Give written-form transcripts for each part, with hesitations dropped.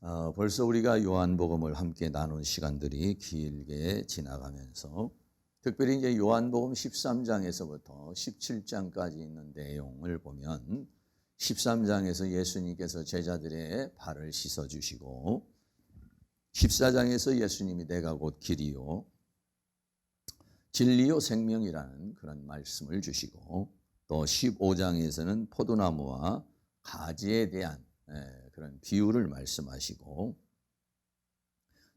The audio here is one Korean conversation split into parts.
벌써 우리가 요한복음을 함께 나눈 시간들이 길게 지나가면서 특별히 이제 요한복음 13장에서부터 17장까지 있는 내용을 보면 13장에서 예수님께서 제자들의 발을 씻어 주시고 14장에서 예수님이 내가 곧 길이요 진리요 생명이라는 그런 말씀을 주시고 또 15장에서는 포도나무와 가지에 대한 그런 비유를 말씀하시고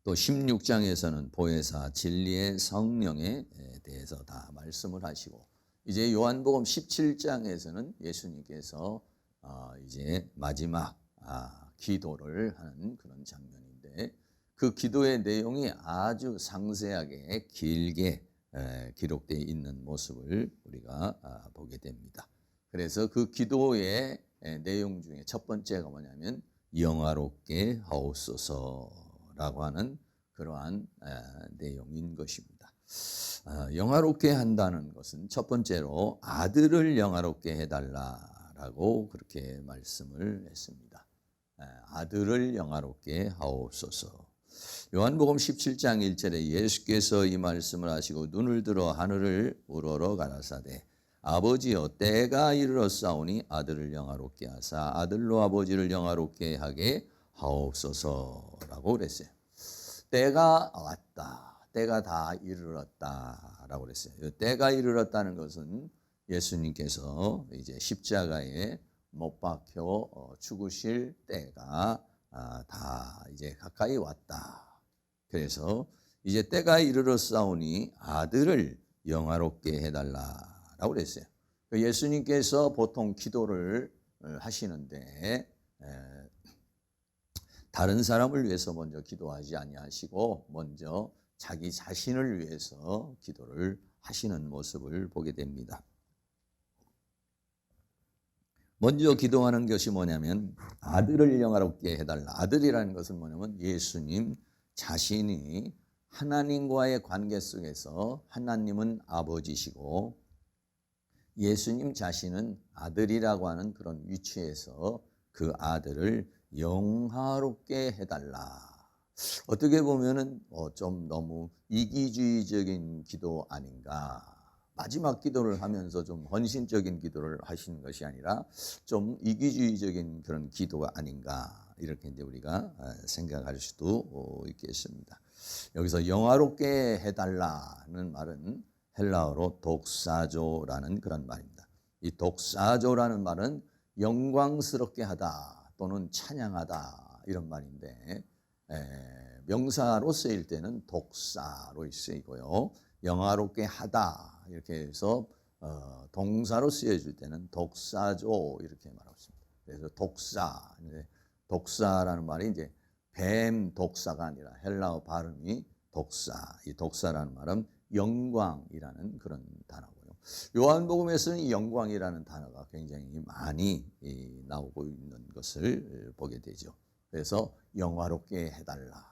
또 16장에서는 보혜사 진리의 성령에 대해서 다 말씀을 하시고 이제 요한복음 17장에서는 예수님께서 이제 마지막 기도를 하는 그런 장면인데 그 기도의 내용이 아주 상세하게 길게 기록되어 있는 모습을 우리가 보게 됩니다. 그래서 그 기도의 내용 중에 첫 번째가 뭐냐면 영화롭게 하옵소서라고 하는 그러한 내용인 것입니다. 영화롭게 한다는 것은 첫 번째로 아들을 영화롭게 해달라라고 그렇게 말씀을 했습니다. 아들을 영화롭게 하옵소서. 요한복음 17장 1절에 예수께서 이 말씀을 하시고 눈을 들어 하늘을 우러러 가라사대 아버지여 때가 이르렀사오니 아들을 영화롭게 하사 아들로 아버지를 영화롭게 하게 하옵소서라고 그랬어요. 때가 왔다. 때가 다 이르렀다라고 그랬어요. 때가 이르렀다는 것은 예수님께서 이제 십자가에 못 박혀 죽으실 때가 다 이제 가까이 왔다. 그래서 이제 때가 이르렀사오니 아들을 영화롭게 해달라라고 그랬어요. 예수님께서 보통 기도를 하시는데 다른 사람을 위해서 먼저 기도하지 아니하시고 먼저 자기 자신을 위해서 기도를 하시는 모습을 보게 됩니다. 먼저 기도하는 것이 뭐냐면 아들을 영화롭게 해달라. 아들이라는 것은 뭐냐면 예수님 자신이 하나님과의 관계 속에서 하나님은 아버지시고 예수님 자신은 아들이라고 하는 그런 위치에서 그 아들을 영화롭게 해달라. 어떻게 보면은 좀 너무 이기주의적인 기도 아닌가. 마지막 기도를 하면서 좀 헌신적인 기도를 하시는 것이 아니라 좀 이기주의적인 그런 기도가 아닌가. 이렇게 이제 우리가 생각할 수도 있겠습니다. 여기서 영화롭게 해달라는 말은 헬라어로 독사조라는 그런 말입니다. 이 독사조라는 말은 영광스럽게 하다 또는 찬양하다 이런 말인데 명사로 쓰일 때는 독사로 쓰이고요. 영화롭게 하다 이렇게 해서 동사로 쓰여질 때는 독사조 이렇게 말하고 있습니다. 그래서 독사라는 말이 이제 뱀 독사가 아니라 헬라어 발음이 독사. 이 독사라는 말은 영광이라는 그런 단어고요. 요한복음에서는 이 영광이라는 단어가 굉장히 많이 나오고 있는 것을 보게 되죠. 그래서 영화롭게 해달라.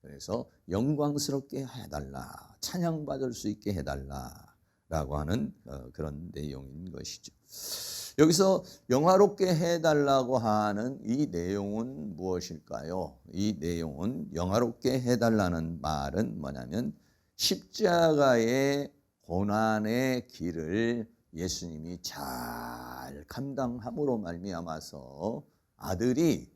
그래서 영광스럽게 해달라. 찬양받을 수 있게 해달라라고 하는 그런 내용인 것이죠. 여기서 영화롭게 해달라고 하는 이 내용은 무엇일까요? 이 내용은 영화롭게 해달라는 말은 뭐냐면 십자가의 고난의 길을 예수님이 잘 감당함으로 말미암아서 아들이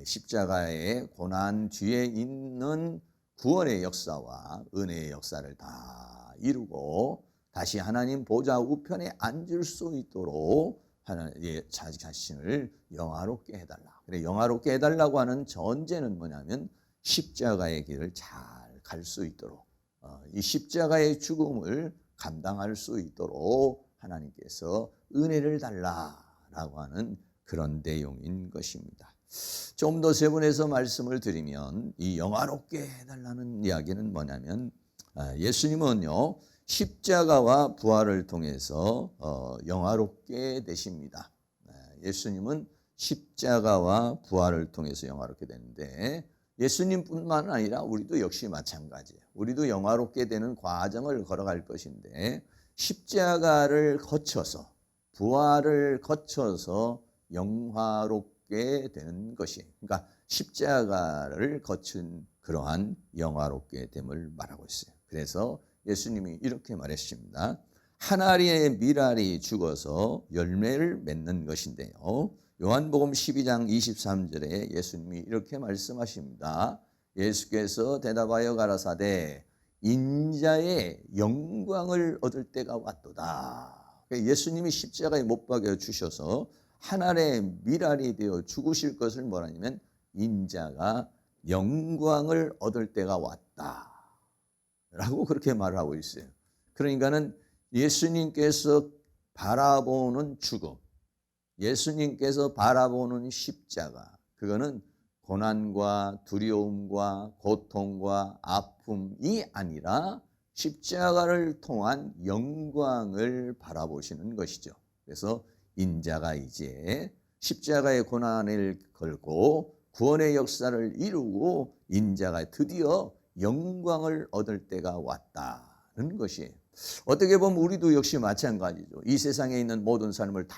십자가의 고난 뒤에 있는 구원의 역사와 은혜의 역사를 다 이루고 다시 하나님 보좌 우편에 앉을 수 있도록 하나님의 자기 자신을 영화롭게 해달라. 그래 영화롭게 해달라고 하는 전제는 뭐냐면 십자가의 길을 잘 갈 수 있도록 이 십자가의 죽음을 감당할 수 있도록 하나님께서 은혜를 달라라고 하는 그런 내용인 것입니다. 좀 더 세분해서 말씀을 드리면 이 영화롭게 해달라는 이야기는 뭐냐면 예수님은요 십자가와 부활을 통해서 영화롭게 되십니다. 예수님은 십자가와 부활을 통해서 영화롭게 되는데 예수님뿐만 아니라 우리도 역시 마찬가지예요. 우리도 영화롭게 되는 과정을 걸어갈 것인데 십자가를 거쳐서 부활을 거쳐서 영화롭게 되는 것이 그러니까 십자가를 거친 그러한 영화롭게 됨을 말하고 있어요. 그래서 예수님이 이렇게 말했습니다. 한 알의 밀알이 죽어서 열매를 맺는 것인데요. 요한복음 12장 23절에 예수님이 이렇게 말씀하십니다. 예수께서 대답하여 가라사대 인자의 영광을 얻을 때가 왔도다. 예수님이 십자가에 못 박여 주셔서 한 알의 밀알이 되어 죽으실 것을 뭐라냐면 인자가 영광을 얻을 때가 왔다 라고 그렇게 말을 하고 있어요. 그러니까는 예수님께서 바라보는 죽음, 예수님께서 바라보는 십자가, 그거는 고난과 두려움과 고통과 아픔이 아니라 십자가를 통한 영광을 바라보시는 것이죠. 그래서 인자가 이제 십자가의 고난을 걸고 구원의 역사를 이루고 인자가 드디어 영광을 얻을 때가 왔다는 것이에요. 어떻게 보면 우리도 역시 마찬가지죠. 이 세상에 있는 모든 삶을 다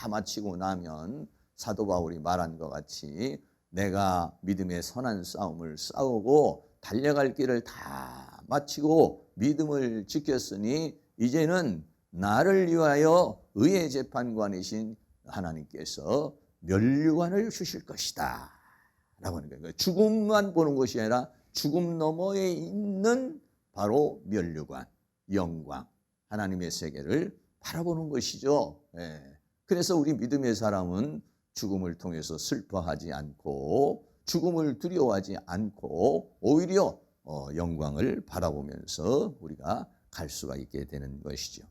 마치고 나면 사도 바울이 말한 것 같이 내가 믿음의 선한 싸움을 싸우고 달려갈 길을 다 마치고 믿음을 지켰으니 이제는 나를 위하여 의의 재판관이신 하나님께서 면류관을 주실 것이다 라고 하는 거예요. 죽음만 보는 것이 아니라 죽음 너머에 있는 바로 면류관, 영광, 하나님의 세계를 바라보는 것이죠. 그래서 우리 믿음의 사람은 죽음을 통해서 슬퍼하지 않고 죽음을 두려워하지 않고 오히려 영광을 바라보면서 우리가 갈 수가 있게 되는 것이죠.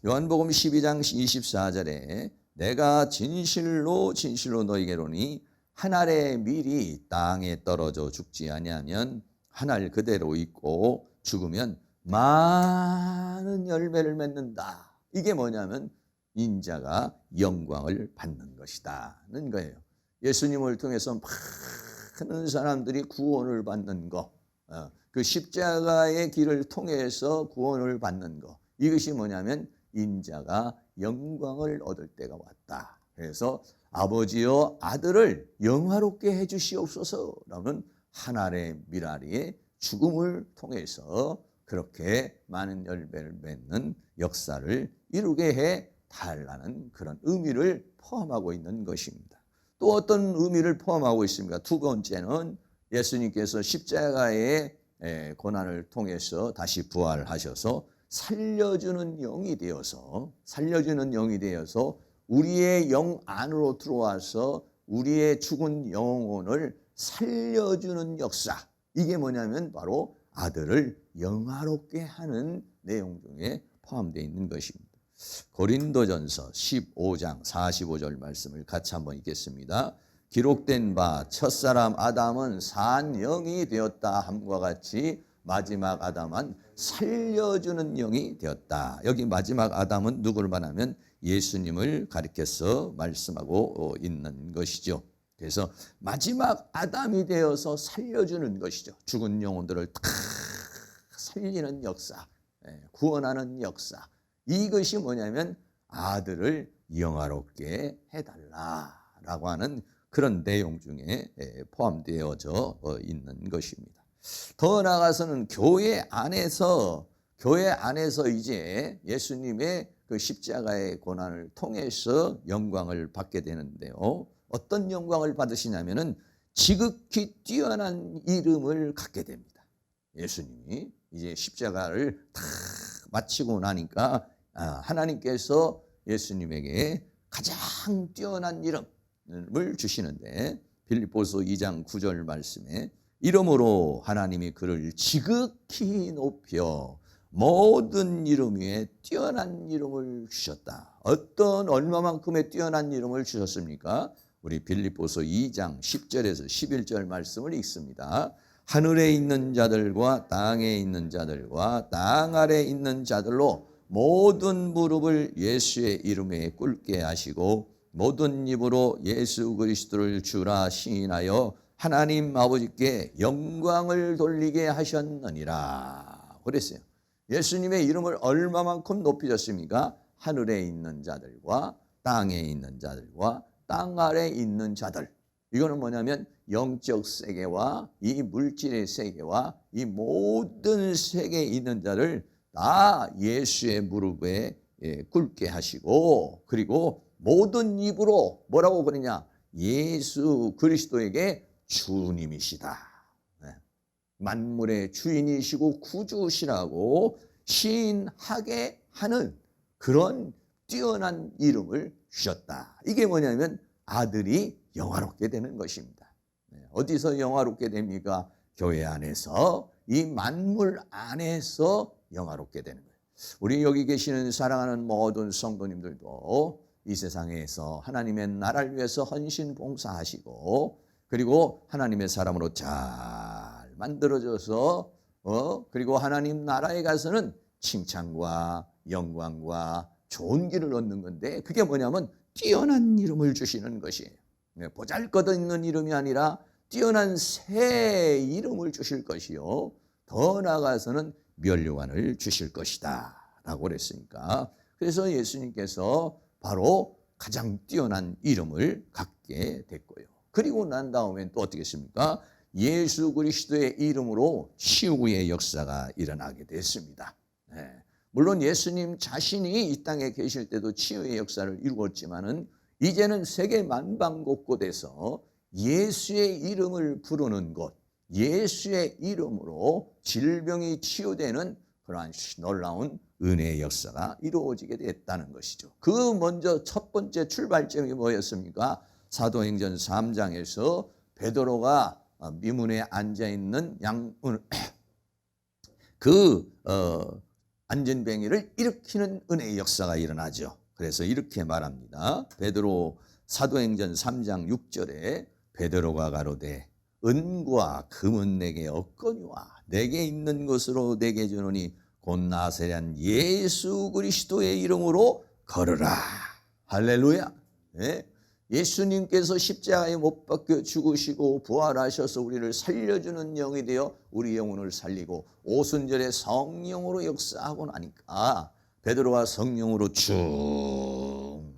요한복음 12장 24절에 내가 진실로 진실로 너희에게로니 한 알의 밀이 땅에 떨어져 죽지 아니하면 한 알 그대로 있고 죽으면 많은 열매를 맺는다. 이게 뭐냐면 인자가 영광을 받는 것이다는 거예요. 예수님을 통해서 많은 사람들이 구원을 받는 것, 그 십자가의 길을 통해서 구원을 받는 것, 이것이 뭐냐면 인자가 영광을 얻을 때가 왔다. 그래서 아버지여 아들을 영화롭게 해주시옵소서라는 한 알의 밀알이의 죽음을 통해서 그렇게 많은 열매를 맺는 역사를 이루게 해 달라는 그런 의미를 포함하고 있는 것입니다. 또 어떤 의미를 포함하고 있습니까? 두 번째는 예수님께서 십자가의 고난을 통해서 다시 부활하셔서 살려주는 영이 되어서 우리의 영 안으로 들어와서 우리의 죽은 영혼을 살려주는 역사. 이게 뭐냐면 바로 아들을 영화롭게 하는 내용 중에 포함되어 있는 것입니다. 고린도전서 15장 45절 말씀을 같이 한번 읽겠습니다. 기록된 바 첫사람 아담은 산 영이 되었다 함과 같이 마지막 아담은 살려주는 영이 되었다. 여기 마지막 아담은 누구를 말하면 예수님을 가리켜서 말씀하고 있는 것이죠. 그래서 마지막 아담이 되어서 살려주는 것이죠. 죽은 영혼들을 다 살리는 역사, 구원하는 역사. 이것이 뭐냐면 아들을 영화롭게 해달라라고 하는 그런 내용 중에 포함되어져 있는 것입니다. 더 나아가서는 교회 안에서 이제 예수님의 그 십자가의 고난을 통해서 영광을 받게 되는데요. 어떤 영광을 받으시냐면은 지극히 뛰어난 이름을 갖게 됩니다. 예수님이 이제 십자가를 다 마치고 나니까 하나님께서 예수님에게 가장 뛰어난 이름을 주시는데 빌립보서 2장 9절 말씀에 이러므로 하나님이 그를 지극히 높여 모든 이름 위에 뛰어난 이름을 주셨다. 얼마만큼의 뛰어난 이름을 주셨습니까? 우리 빌립보서 2장 10절에서 11절 말씀을 읽습니다. 하늘에 있는 자들과 땅에 있는 자들과 땅 아래에 있는 자들로 모든 무릎을 예수의 이름에 꿇게 하시고 모든 입으로 예수 그리스도를 주라 시인하여 하나님 아버지께 영광을 돌리게 하셨느니라. 그랬어요. 예수님의 이름을 얼마만큼 높이셨습니까? 하늘에 있는 자들과 땅에 있는 자들과 땅 아래에 있는 자들. 이거는 뭐냐면 영적 세계와 이 물질의 세계와 이 모든 세계에 있는 자를 다 예수의 무릎에 꿇게 하시고, 그리고 모든 입으로 뭐라고 그러냐? 예수 그리스도에게 주님이시다, 만물의 주인이시고 구주시라고 시인하게 하는 그런 뛰어난 이름을 주셨다. 이게 뭐냐면 아들이 영화롭게 되는 것입니다. 어디서 영화롭게 됩니까? 교회 안에서, 이 만물 안에서 영화롭게 되는 거예요. 우리 여기 계시는 사랑하는 모든 성도님들도 이 세상에서 하나님의 나라를 위해서 헌신 봉사하시고, 그리고 하나님의 사람으로 잘 만들어져서 그리고 하나님 나라에 가서는 칭찬과 영광과 좋은 길을 얻는 건데, 그게 뭐냐면 뛰어난 이름을 주시는 것이에요. 보잘것없는 이름이 아니라 뛰어난 새 이름을 주실 것이요, 더 나아가서는 면류관을 주실 것이다 라고 그랬으니까, 그래서 예수님께서 바로 가장 뛰어난 이름을 갖게 됐고요. 그리고 난 다음엔 또 어떻게 했습니까? 예수 그리스도의 이름으로 치유의 역사가 일어나게 됐습니다. 물론 예수님 자신이 이 땅에 계실 때도 치유의 역사를 이루었지만은, 이제는 세계 만방곳곳에서 예수의 이름을 부르는 곳, 예수의 이름으로 질병이 치유되는 그러한 놀라운 은혜의 역사가 이루어지게 됐다는 것이죠. 그 먼저 첫 번째 출발점이 뭐였습니까? 사도행전 3장에서 베드로가 미문에 앉아있는 안진뱅이를 일으키는 은혜의 역사가 일어나죠. 그래서 이렇게 말합니다. 베드로 사도행전 3장 6절에 베드로가 가로되 은과 금은 내게 없거니와 내게 있는 것으로 내게 주노니 곧 나사렛 예수 그리스도의 이름으로 걸으라. 할렐루야. 예수님께서 십자가에 못 박혀 죽으시고 부활하셔서 우리를 살려주는 영이 되어 우리 영혼을 살리고 오순절에 성령으로 역사하고 나니까 베드로가 성령으로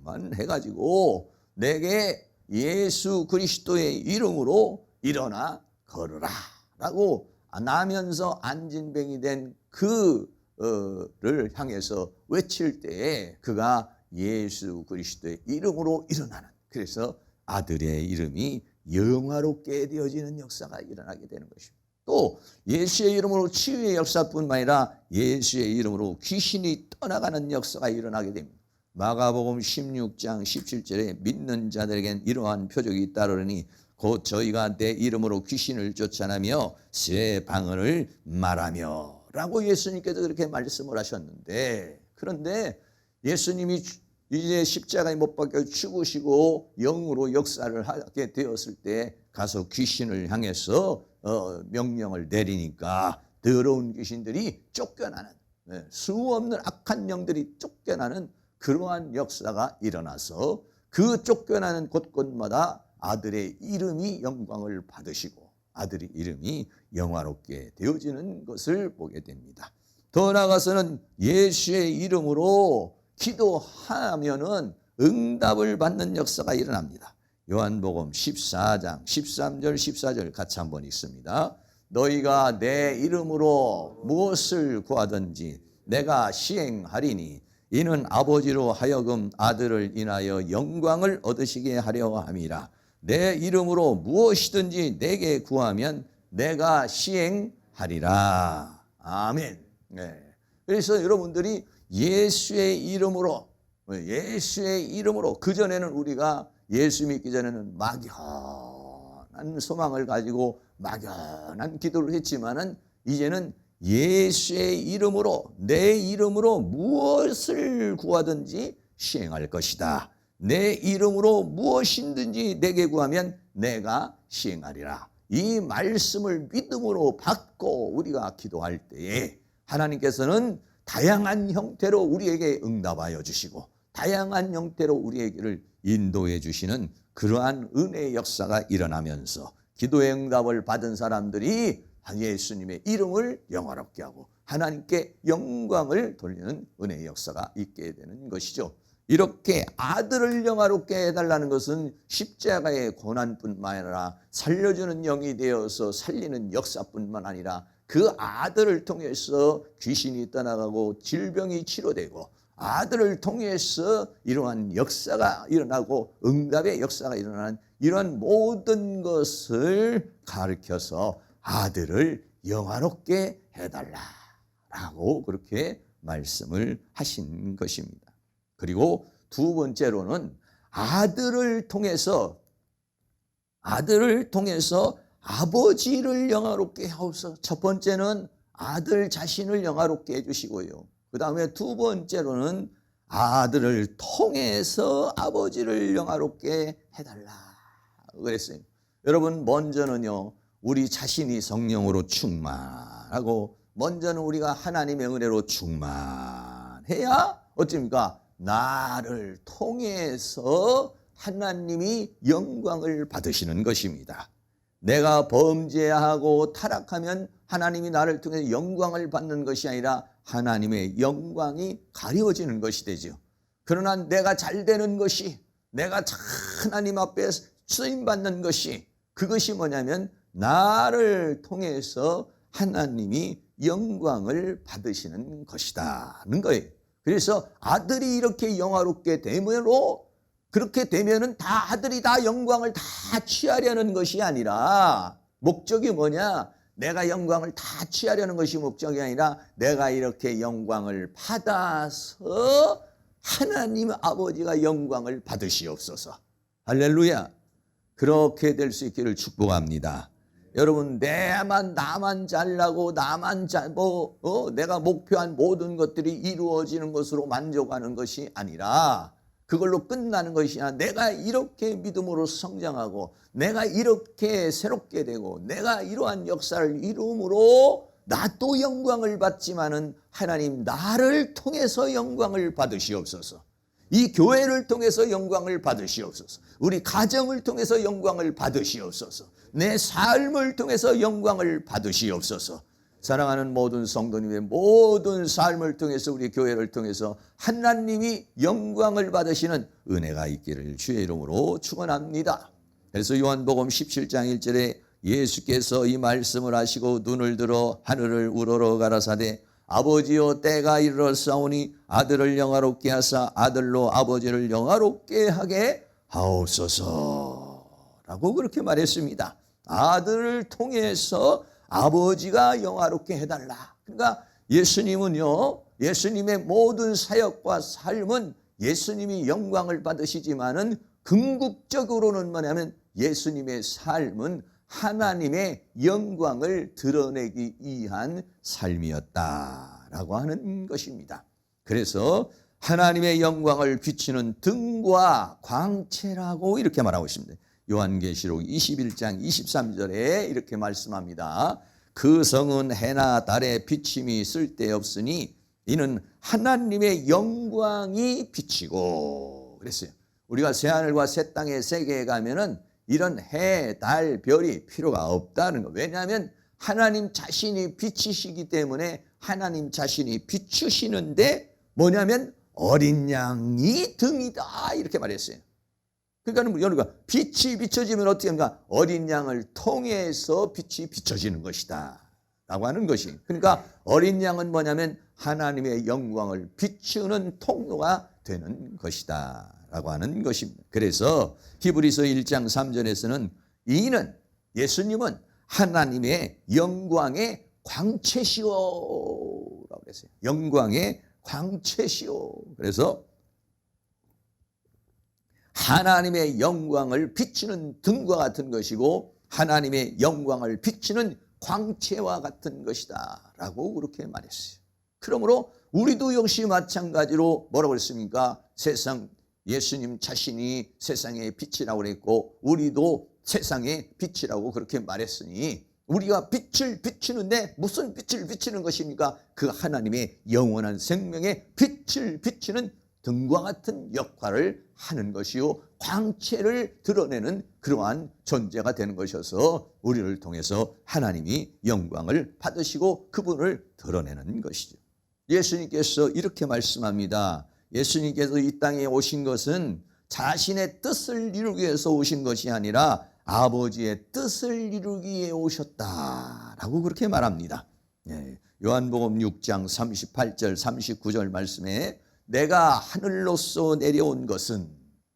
충만해가지고 내게 예수 그리스도의 이름으로 일어나 걸으라 라고 나면서 안진뱅이 된 그를 향해서 외칠 때에 그가 예수 그리스도의 이름으로 일어나는, 그래서 아들의 이름이 영화롭게 되어지는 역사가 일어나게 되는 것입니다. 또 예수의 이름으로 치유의 역사뿐만 아니라 예수의 이름으로 귀신이 떠나가는 역사가 일어나게 됩니다. 마가복음 16장 17절에 믿는 자들에겐 이러한 표적이 따르니 곧 저희가 내 이름으로 귀신을 쫓아내며 새 방언을 말하며 라고 예수님께서 그렇게 말씀을 하셨는데, 그런데 예수님이 이제 십자가에 못 박혀 죽으시고 영으로 역사를 하게 되었을 때 가서 귀신을 향해서 명령을 내리니까 더러운 귀신들이 쫓겨나는, 수 없는 악한 영들이 쫓겨나는 그러한 역사가 일어나서 그 쫓겨나는 곳곳마다 아들의 이름이 영광을 받으시고 아들의 이름이 영화롭게 되어지는 것을 보게 됩니다. 더 나아가서는 예수의 이름으로 기도하면은 응답을 받는 역사가 일어납니다. 요한복음 14장 13절 14절 같이 한번 읽습니다. 너희가 내 이름으로 무엇을 구하든지 내가 시행하리니 이는 아버지로 하여금 아들을 인하여 영광을 얻으시게 하려 함이라. 내 이름으로 무엇이든지 내게 구하면 내가 시행하리라. 아멘. 그래서 여러분들이 예수의 이름으로 그전에는 우리가 예수 믿기 전에는 막연한 소망을 가지고 막연한 기도를 했지만은 이제는 예수의 이름으로 내 이름으로 무엇을 구하든지 시행할 것이다. 내 이름으로 무엇이든지 내게 구하면 내가 시행하리라. 이 말씀을 믿음으로 받고 우리가 기도할 때에 하나님께서는 다양한 형태로 우리에게 응답하여 주시고 다양한 형태로 우리에게를 인도해 주시는 그러한 은혜의 역사가 일어나면서 기도의 응답을 받은 사람들이 예수님의 이름을 영화롭게 하고 하나님께 영광을 돌리는 은혜의 역사가 있게 되는 것이죠. 이렇게 아들을 영화롭게 해달라는 것은 십자가의 고난뿐만 아니라 살려주는 영이 되어서 살리는 역사뿐만 아니라 그 아들을 통해서 귀신이 떠나가고 질병이 치료되고 아들을 통해서 이러한 역사가 일어나고 응답의 역사가 일어나는 이러한 모든 것을 가르쳐서 아들을 영화롭게 해달라라고 그렇게 말씀을 하신 것입니다. 그리고 두 번째로는 아들을 통해서 아버지를 영화롭게 하옵소서. 첫 번째는 아들 자신을 영화롭게 해주시고요. 그 다음에 두 번째로는 아들을 통해서 아버지를 영화롭게 해달라 그랬어요. 여러분, 먼저는요, 우리 자신이 성령으로 충만하고 먼저는 우리가 하나님의 은혜로 충만해야 어떻습니까? 나를 통해서 하나님이 영광을 받으시는 것입니다. 내가 범죄하고 타락하면 하나님이 나를 통해서 영광을 받는 것이 아니라 하나님의 영광이 가려지는 것이 되죠. 그러나 내가 잘 되는 것이, 내가 하나님 앞에 쓰임받는 것이, 그것이 뭐냐면 나를 통해서 하나님이 영광을 받으시는 것이다는 거예요. 그래서 아들이 이렇게 영화롭게 되므로, 그렇게 되면은 다 아들이 다 영광을 다 취하려는 것이 아니라, 목적이 뭐냐? 내가 영광을 다 취하려는 것이 목적이 아니라 내가 이렇게 영광을 받아서 하나님 아버지가 영광을 받으시옵소서. 할렐루야. 그렇게 될 수 있기를 축복합니다. 여러분, 나만 잘나고 내가 목표한 모든 것들이 이루어지는 것으로 만족하는 것이 아니라 그걸로 끝나는 것이 아니라 내가 이렇게 믿음으로 성장하고 내가 이렇게 새롭게 되고 내가 이러한 역사를 이루므로 나 또 영광을 받지만은 하나님 나를 통해서 영광을 받으시옵소서. 이 교회를 통해서 영광을 받으시옵소서. 우리 가정을 통해서 영광을 받으시옵소서. 내 삶을 통해서 영광을 받으시옵소서. 사랑하는 모든 성도님의 모든 삶을 통해서 우리 교회를 통해서 하나님이 영광을 받으시는 은혜가 있기를 주의 이름으로 축원합니다. 그래서 요한복음 17장 1절에 예수께서 이 말씀을 하시고 눈을 들어 하늘을 우러러 가라사대 아버지여 때가 이르렀사오니 아들을 영화롭게 하사 아들로 아버지를 영화롭게 하게 하옵소서 라고 그렇게 말했습니다. 아들을 통해서 아버지가 영화롭게 해달라. 그러니까 예수님은요, 예수님의 모든 사역과 삶은 예수님이 영광을 받으시지만은 궁극적으로는 뭐냐면 예수님의 삶은 하나님의 영광을 드러내기 위한 삶이었다라고 하는 것입니다. 그래서 하나님의 영광을 비추는 등과 광채라고 이렇게 말하고 있습니다. 요한계시록 21장 23절에 이렇게 말씀합니다. 그 성은 해나 달의 비침이 쓸데없으니 이는 하나님의 영광이 비치고 그랬어요. 우리가 새하늘과 새 땅의 세계에 가면은 이런 해, 달, 별이 필요가 없다는 거. 왜냐하면 하나님 자신이 빛이시기 때문에 하나님 자신이 비추시는데 뭐냐면 어린 양이 등이다 이렇게 말했어요. 그러니까 여러분 빛이 비춰지면 어떻게 합니까? 어린 양을 통해서 빛이 비춰지는 것이다 라고 하는 것이. 그러니까 어린 양은 뭐냐면 하나님의 영광을 비추는 통로가 되는 것이다 라고 하는 것입니다. 그래서 히브리서 1장 3절에서는 이는 예수님은 하나님의 영광의 광채시오 라고 그랬어요. 영광의 광채시오. 그래서 하나님의 영광을 비추는 등과 같은 것이고 하나님의 영광을 비추는 광채와 같은 것이다 라고 그렇게 말했어요. 그러므로 우리도 역시 마찬가지로 뭐라고 그랬습니까? 세상 예수님 자신이 세상의 빛이라고 그랬고 우리도 세상의 빛이라고 그렇게 말했으니 우리가 빛을 비추는데 무슨 빛을 비추는 것입니까? 그 하나님의 영원한 생명의 빛을 비추는 등과 같은 역할을 하는 것이요 광채를 드러내는 그러한 존재가 되는 것이어서 우리를 통해서 하나님이 영광을 받으시고 그분을 드러내는 것이죠. 예수님께서 이렇게 말씀합니다. 예수님께서 이 땅에 오신 것은 자신의 뜻을 이루기 위해서 오신 것이 아니라 아버지의 뜻을 이루기 위해 오셨다라고 그렇게 말합니다. 요한복음 6장 38절 39절 말씀에 내가 하늘로서 내려온 것은,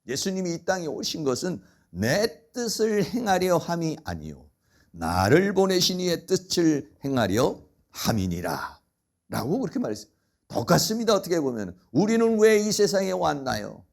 예수님이 이 땅에 오신 것은 내 뜻을 행하려 함이 아니요 나를 보내신 이의 뜻을 행하려 함이니라 라고 그렇게 말했어요. 똑같습니다. 어떻게 보면 우리는 왜 이 세상에 왔나요?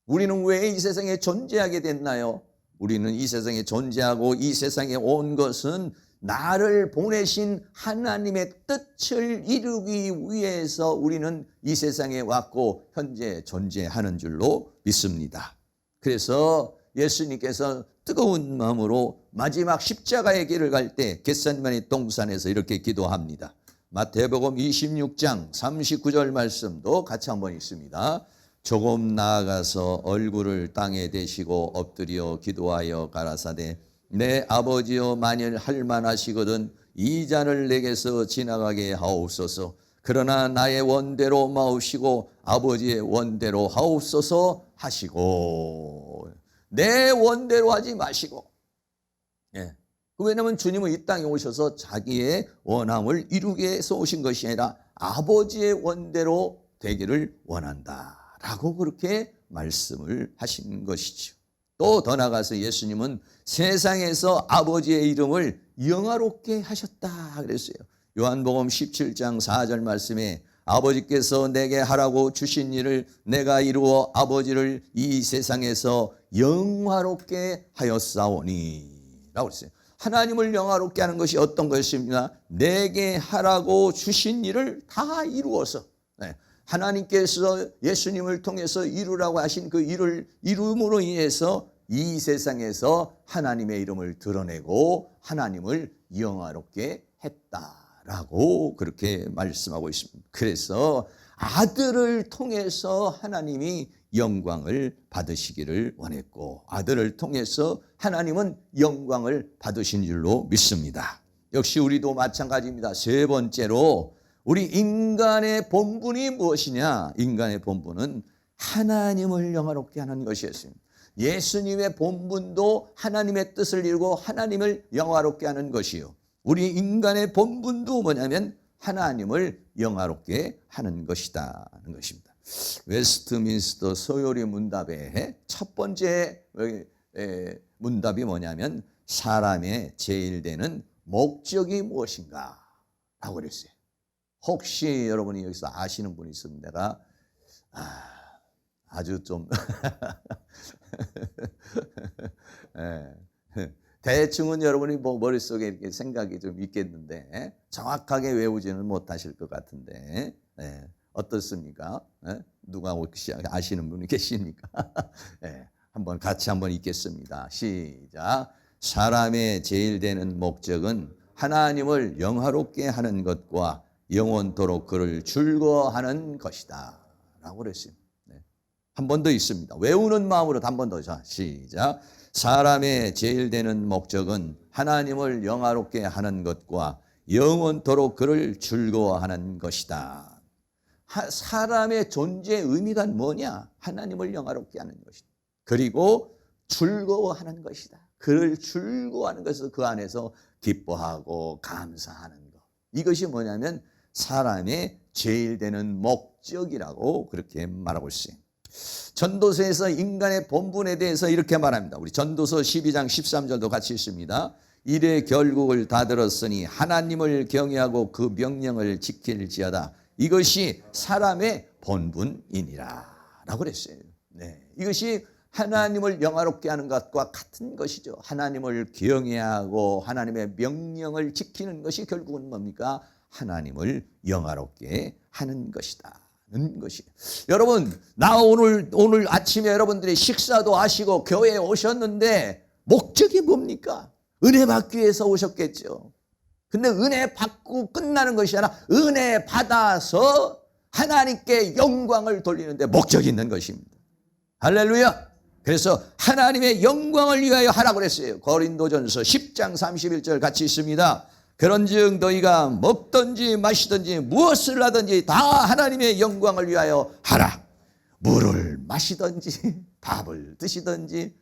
우리는 왜 이 세상에 존재하게 됐나요? 우리는 이 세상에 존재하고 이 세상에 온 것은 나를 보내신 하나님의 뜻을 이루기 위해서 우리는 이 세상에 왔고 현재 존재하는 줄로 믿습니다. 그래서 예수님께서 뜨거운 마음으로 마지막 십자가의 길을 갈 때 겟세마네 동산에서 이렇게 기도합니다. 마태복음 26장 39절 말씀도 같이 한번 읽습니다. 조금 나아가서 얼굴을 땅에 대시고 엎드려 기도하여 가라사대 내 아버지여 만일 할만하시거든 이 잔을 내게서 지나가게 하옵소서. 그러나 나의 원대로 마옵시고 아버지의 원대로 하옵소서 하시고, 내 원대로 하지 마시고. 왜냐하면 주님은 이 땅에 오셔서 자기의 원함을 이루기 위해서 오신 것이 아니라 아버지의 원대로 되기를 원한다라고 그렇게 말씀을 하신 것이죠. 또 더 나아가서 예수님은 세상에서 아버지의 이름을 영화롭게 하셨다 그랬어요. 요한복음 17장 4절 말씀에 아버지께서 내게 하라고 주신 일을 내가 이루어 아버지를 이 세상에서 영화롭게 하였사오니 라고 그랬어요. 하나님을 영화롭게 하는 것이 어떤 것입니까? 내게 하라고 주신 일을 다 이루어서, 하나님께서 예수님을 통해서 이루라고 하신 그 일을 이룸으로 인해서 이 세상에서 하나님의 이름을 드러내고 하나님을 영화롭게 했다라고 그렇게 말씀하고 있습니다. 그래서 아들을 통해서 하나님이 영광을 받으시기를 원했고 아들을 통해서 하나님은 영광을 받으신 줄로 믿습니다. 역시 우리도 마찬가지입니다. 세 번째로 우리 인간의 본분이 무엇이냐? 인간의 본분은 하나님을 영화롭게 하는 것이었습니다. 예수님의 본분도 하나님의 뜻을 이루고 하나님을 영화롭게 하는 것이요. 우리 인간의 본분도 뭐냐면 하나님을 영화롭게 하는 것이다는 것입니다. 웨스트민스터 소요리 문답의 첫 번째 문답이 뭐냐면 사람의 제일 되는 목적이 무엇인가 라고 그랬어요. 혹시 여러분이 여기서 아시는 분이 있으면 내가 아주 좀 대충은 여러분이 뭐 머릿속에 이렇게 생각이 좀 있겠는데 정확하게 외우지는 못하실 것 같은데 어떻습니까? 누가 혹시 아시는 분이 계십니까? 한번 같이 한번 읽겠습니다. 시작. 사람의 제일 되는 목적은 하나님을 영화롭게 하는 것과 영원토록 그를 즐거워하는 것이다 라고 그랬습니다. 한 번 더 있습니다. 외우는 마음으로 한 번 더. 자, 시작. 사람의 제일 되는 목적은 하나님을 영화롭게 하는 것과 영원토록 그를 즐거워하는 것이다. 사람의 존재의 의미가 뭐냐? 하나님을 영화롭게 하는 것이다. 그리고 즐거워하는 것이다. 그를 즐거워하는 것에서 그 안에서 기뻐하고 감사하는 것. 이것이 뭐냐면 사람의 제일 되는 목적이라고 그렇게 말하고 있어요. 전도서에서 인간의 본분에 대해서 이렇게 말합니다. 우리 전도서 12장 13절도 같이 읽습니다. 이래 결국을 다 들었으니 하나님을 경외하고 그 명령을 지킬지어다. 이것이 사람의 본분이니라 라고 그랬어요. 이것이 하나님을 영화롭게 하는 것과 같은 것이죠. 하나님을 경외하고 하나님의 명령을 지키는 것이 결국은 뭡니까? 하나님을 영화롭게 하는 것이다. 것이. 여러분, 나 오늘 아침에 여러분들이 식사도 하시고 교회에 오셨는데 목적이 뭡니까? 은혜 받기 위해서 오셨겠죠. 근데 은혜 받고 끝나는 것이 아니라 은혜 받아서 하나님께 영광을 돌리는데 목적이 있는 것입니다. 할렐루야. 그래서 하나님의 영광을 위하여 하라고 그랬어요. 고린도전서 10장 31절 같이 있습니다. 그런즉 너희가 먹든지 마시든지 무엇을 하든지 다 하나님의 영광을 위하여 하라. 물을 마시든지 밥을 드시든지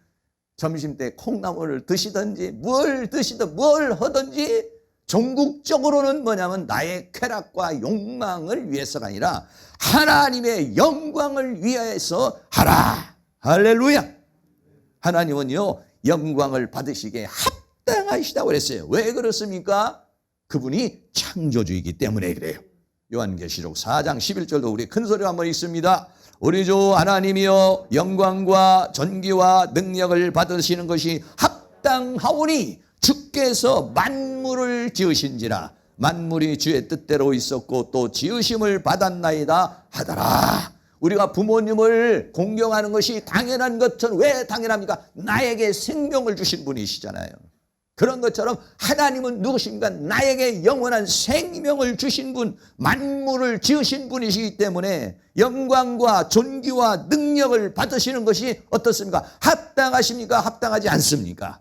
점심때 콩나물을 드시든지 뭘 드시든 뭘 하든지 종국적으로는 뭐냐면 나의 쾌락과 욕망을 위해서가 아니라 하나님의 영광을 위해서 하라. 할렐루야. 하나님은요 영광을 받으시기에 합당하시다고 그랬어요. 왜 그렇습니까? 그분이 창조주이기 때문에 그래요. 요한계시록 4장 11절도 우리 큰 소리로 한번 읽습니다. 우리 주 하나님이여 영광과 존귀와 능력을 받으시는 것이 합당하오니 주께서 만물을 지으신지라. 만물이 주의 뜻대로 있었고 또 지으심을 받았나이다 하더라. 우리가 부모님을 공경하는 것이 당연한 것처럼, 왜 당연합니까? 나에게 생명을 주신 분이시잖아요. 그런 것처럼 하나님은 누구십니까? 나에게 영원한 생명을 주신 분, 만물을 지으신 분이시기 때문에 영광과 존귀와 능력을 받으시는 것이 어떻습니까? 합당하십니까? 합당하지 않습니까?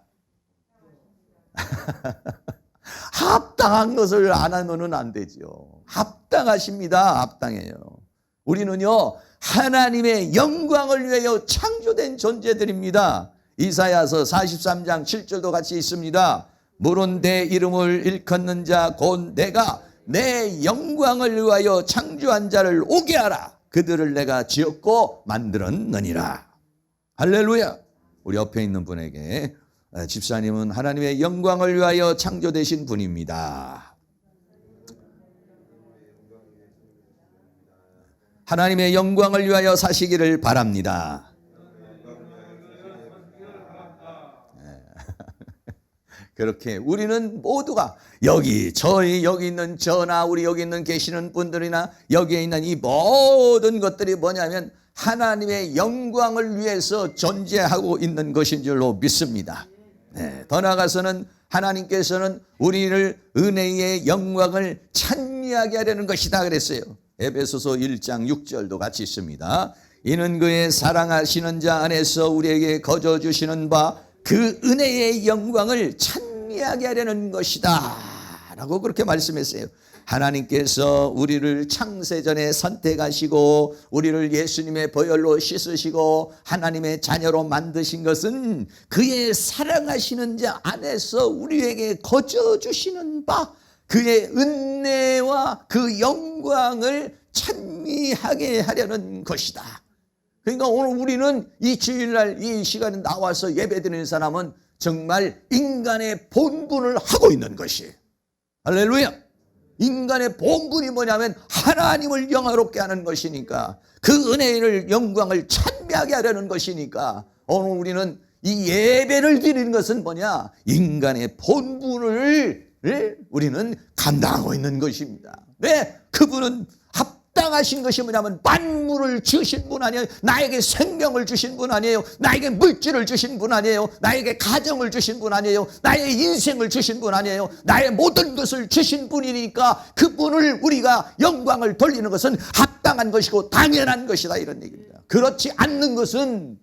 합당한 것을 안 하면은 안 되죠. 합당하십니다. 합당해요. 우리는요 하나님의 영광을 위하여 창조된 존재들입니다. 이사야서 43장 7절도 같이 있습니다. 물은 내 이름을 일컫는 자 곧 내가 내 영광을 위하여 창조한 자를 오게 하라. 그들을 내가 지었고 만들었느니라. 할렐루야. 우리 옆에 있는 분에게 집사님은 하나님의 영광을 위하여 창조되신 분입니다. 하나님의 영광을 위하여 사시기를 바랍니다. 그렇게 우리는 모두가 저희 여기 있는 저나 우리 여기 있는 계시는 분들이나 여기에 있는 이 모든 것들이 뭐냐면 하나님의 영광을 위해서 존재하고 있는 것인 줄로 믿습니다. 더 나아가서는 하나님께서는 우리를 은혜의 영광을 찬미하게 하려는 것이다 그랬어요. 에베소서 1장 6절도 같이 있습니다. 이는 그의 사랑하시는 자 안에서 우리에게 거저 주시는 바 그 은혜의 영광을 찬미하게 하려는 것이다 라고 그렇게 말씀했어요. 하나님께서 우리를 창세전에 선택하시고 우리를 예수님의 보혈로 씻으시고 하나님의 자녀로 만드신 것은 그의 사랑하시는 자 안에서 우리에게 거저 주시는 바 그의 은혜와 그 영광을 찬미하게 하려는 것이다. 그러니까 오늘 우리는 이 주일날 이 시간에 나와서 예배드리는 사람은 정말 인간의 본분을 하고 있는 것이에요. 할렐루야. 인간의 본분이 뭐냐면 하나님을 영화롭게 하는 것이니까 그 은혜를 영광을 찬미하게 하려는 것이니까 오늘 우리는 이 예배를 드리는 것은 뭐냐? 인간의 본분을 우리는 감당하고 있는 것입니다. 네, 그분은 합당하신 것이 뭐냐면 만물을 주신 분 아니에요. 나에게 생명을 주신 분 아니에요. 나에게 물질을 주신 분 아니에요. 나에게 가정을 주신 분 아니에요. 나의 인생을 주신 분 아니에요. 나의 모든 것을 주신 분이니까 그분을 우리가 영광을 돌리는 것은 합당한 것이고 당연한 것이다 이런 얘기입니다. 그렇지 않는 것은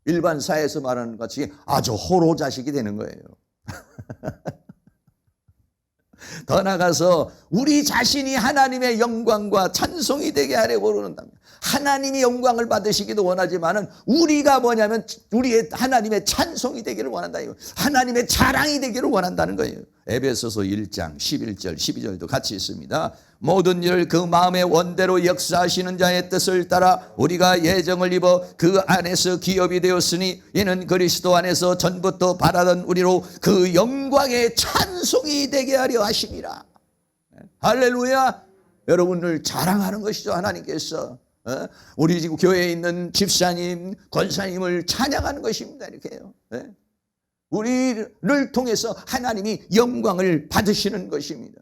일반 사회에서 말하는 것 같이 아주 호로 자식이 되는 거예요. 더 나가서 우리 자신이 하나님의 영광과 찬송이 되게 하려고 그런답니다. 하나님이 영광을 받으시기도 원하지만은 우리가 뭐냐면 우리의 하나님의 찬송이 되기를 원한다. 하나님의 자랑이 되기를 원한다는 거예요. 에베소서 1장 11절 12절도 같이 있습니다. 모든 일을 그 마음의 원대로 역사하시는 자의 뜻을 따라 우리가 예정을 입어 그 안에서 기업이 되었으니 이는 그리스도 안에서 전부터 바라던 우리로 그 영광의 찬송이 되게 하려 하심이라. 할렐루야. 여러분을 자랑하는 것이죠. 하나님께서 우리 지금 교회에 있는 집사님, 권사님을 찬양하는 것입니다. 이렇게요. 우리를 통해서 하나님이 영광을 받으시는 것입니다.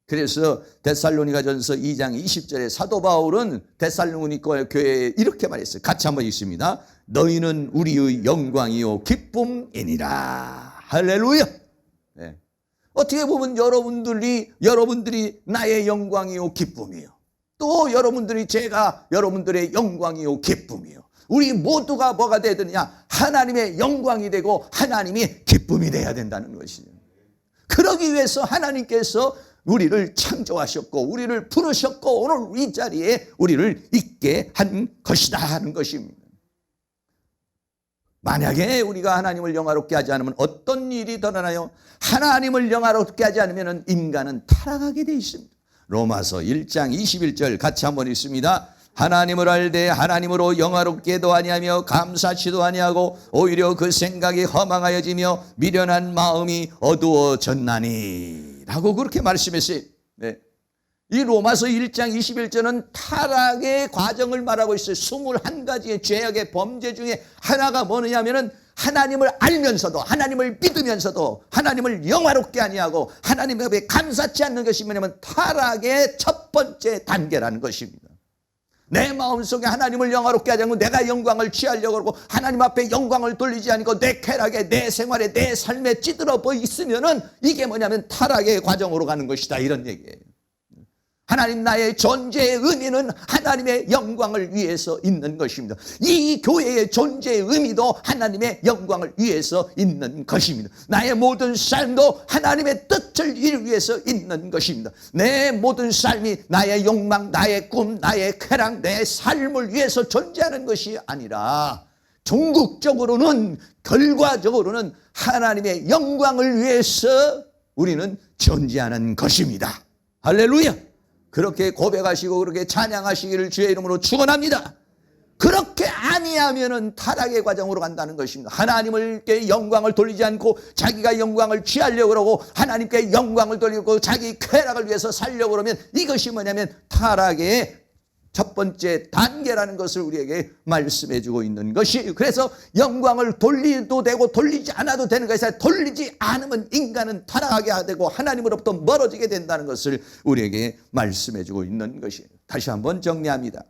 그래서 데살로니가전서 2장 20절에 사도 바울은 데살로니가 교회에 이렇게 말했어요. 같이 한번 읽습니다. 너희는 우리의 영광이요 기쁨이니라. 할렐루야. 네. 어떻게 보면 여러분들이 나의 영광이요 기쁨이요. 또 여러분들이 제가 여러분들의 영광이요 기쁨이요. 우리 모두가 뭐가 되야 되느냐? 하나님의 영광이 되고 하나님의 기쁨이 돼야 된다는 것이죠. 그러기 위해서 하나님께서 우리를 창조하셨고 우리를 부르셨고 오늘 이 자리에 우리를 있게 한 것이다 하는 것입니다. 만약에 우리가 하나님을 영화롭게 하지 않으면 어떤 일이 드러나요? 하나님을 영화롭게 하지 않으면 인간은 타락하게 되어 있습니다. 로마서 1장 21절 같이 한번 읽습니다. 하나님을 알되 하나님으로 영화롭게도 아니하며 감사치도 아니하고 오히려 그 생각이 허망하여지며 미련한 마음이 어두워졌나니 라고 그렇게 말씀했어요. 네. 이 로마서 1장 21절은 타락의 과정을 말하고 있어요. 21가지의 죄악의 범죄 중에 하나가 뭐냐면은 하나님을 알면서도 하나님을 믿으면서도 하나님을 영화롭게 아니하고 하나님 앞에 감사치 않는 것이 뭐냐면 타락의 첫 번째 단계라는 것입니다. 내 마음속에 하나님을 영화롭게 하지 않고 내가 영광을 취하려고 하고 하나님 앞에 영광을 돌리지 않고 내 쾌락에 내 생활에 내 삶에 찌들어 있으면은 이게 뭐냐면 타락의 과정으로 가는 것이다 이런 얘기예요. 하나님 나의 존재의 의미는 하나님의 영광을 위해서 있는 것입니다. 이 교회의 존재의 의미도 하나님의 영광을 위해서 있는 것입니다. 나의 모든 삶도 하나님의 뜻을 이루기 위해서 있는 것입니다. 내 모든 삶이 나의 욕망, 나의 꿈, 나의 쾌락, 내 삶을 위해서 존재하는 것이 아니라 종국적으로는 결과적으로는 하나님의 영광을 위해서 우리는 존재하는 것입니다. 할렐루야. 그렇게 고백하시고 그렇게 찬양하시기를 주의 이름으로 축원합니다. 그렇게 아니하면은 타락의 과정으로 간다는 것입니다. 하나님께 영광을 돌리지 않고 자기가 영광을 취하려고 그러고 하나님께 영광을 돌리고 자기 쾌락을 위해서 살려고 그러면 이것이 뭐냐면 타락의 첫 번째 단계라는 것을 우리에게 말씀해 주고 있는 것이, 그래서 영광을 돌리도 되고 돌리지 않아도 되는 것이 아니라 돌리지 않으면 인간은 타락하게 되고 하나님으로부터 멀어지게 된다는 것을 우리에게 말씀해 주고 있는 것이에요. 다시 한번 정리합니다.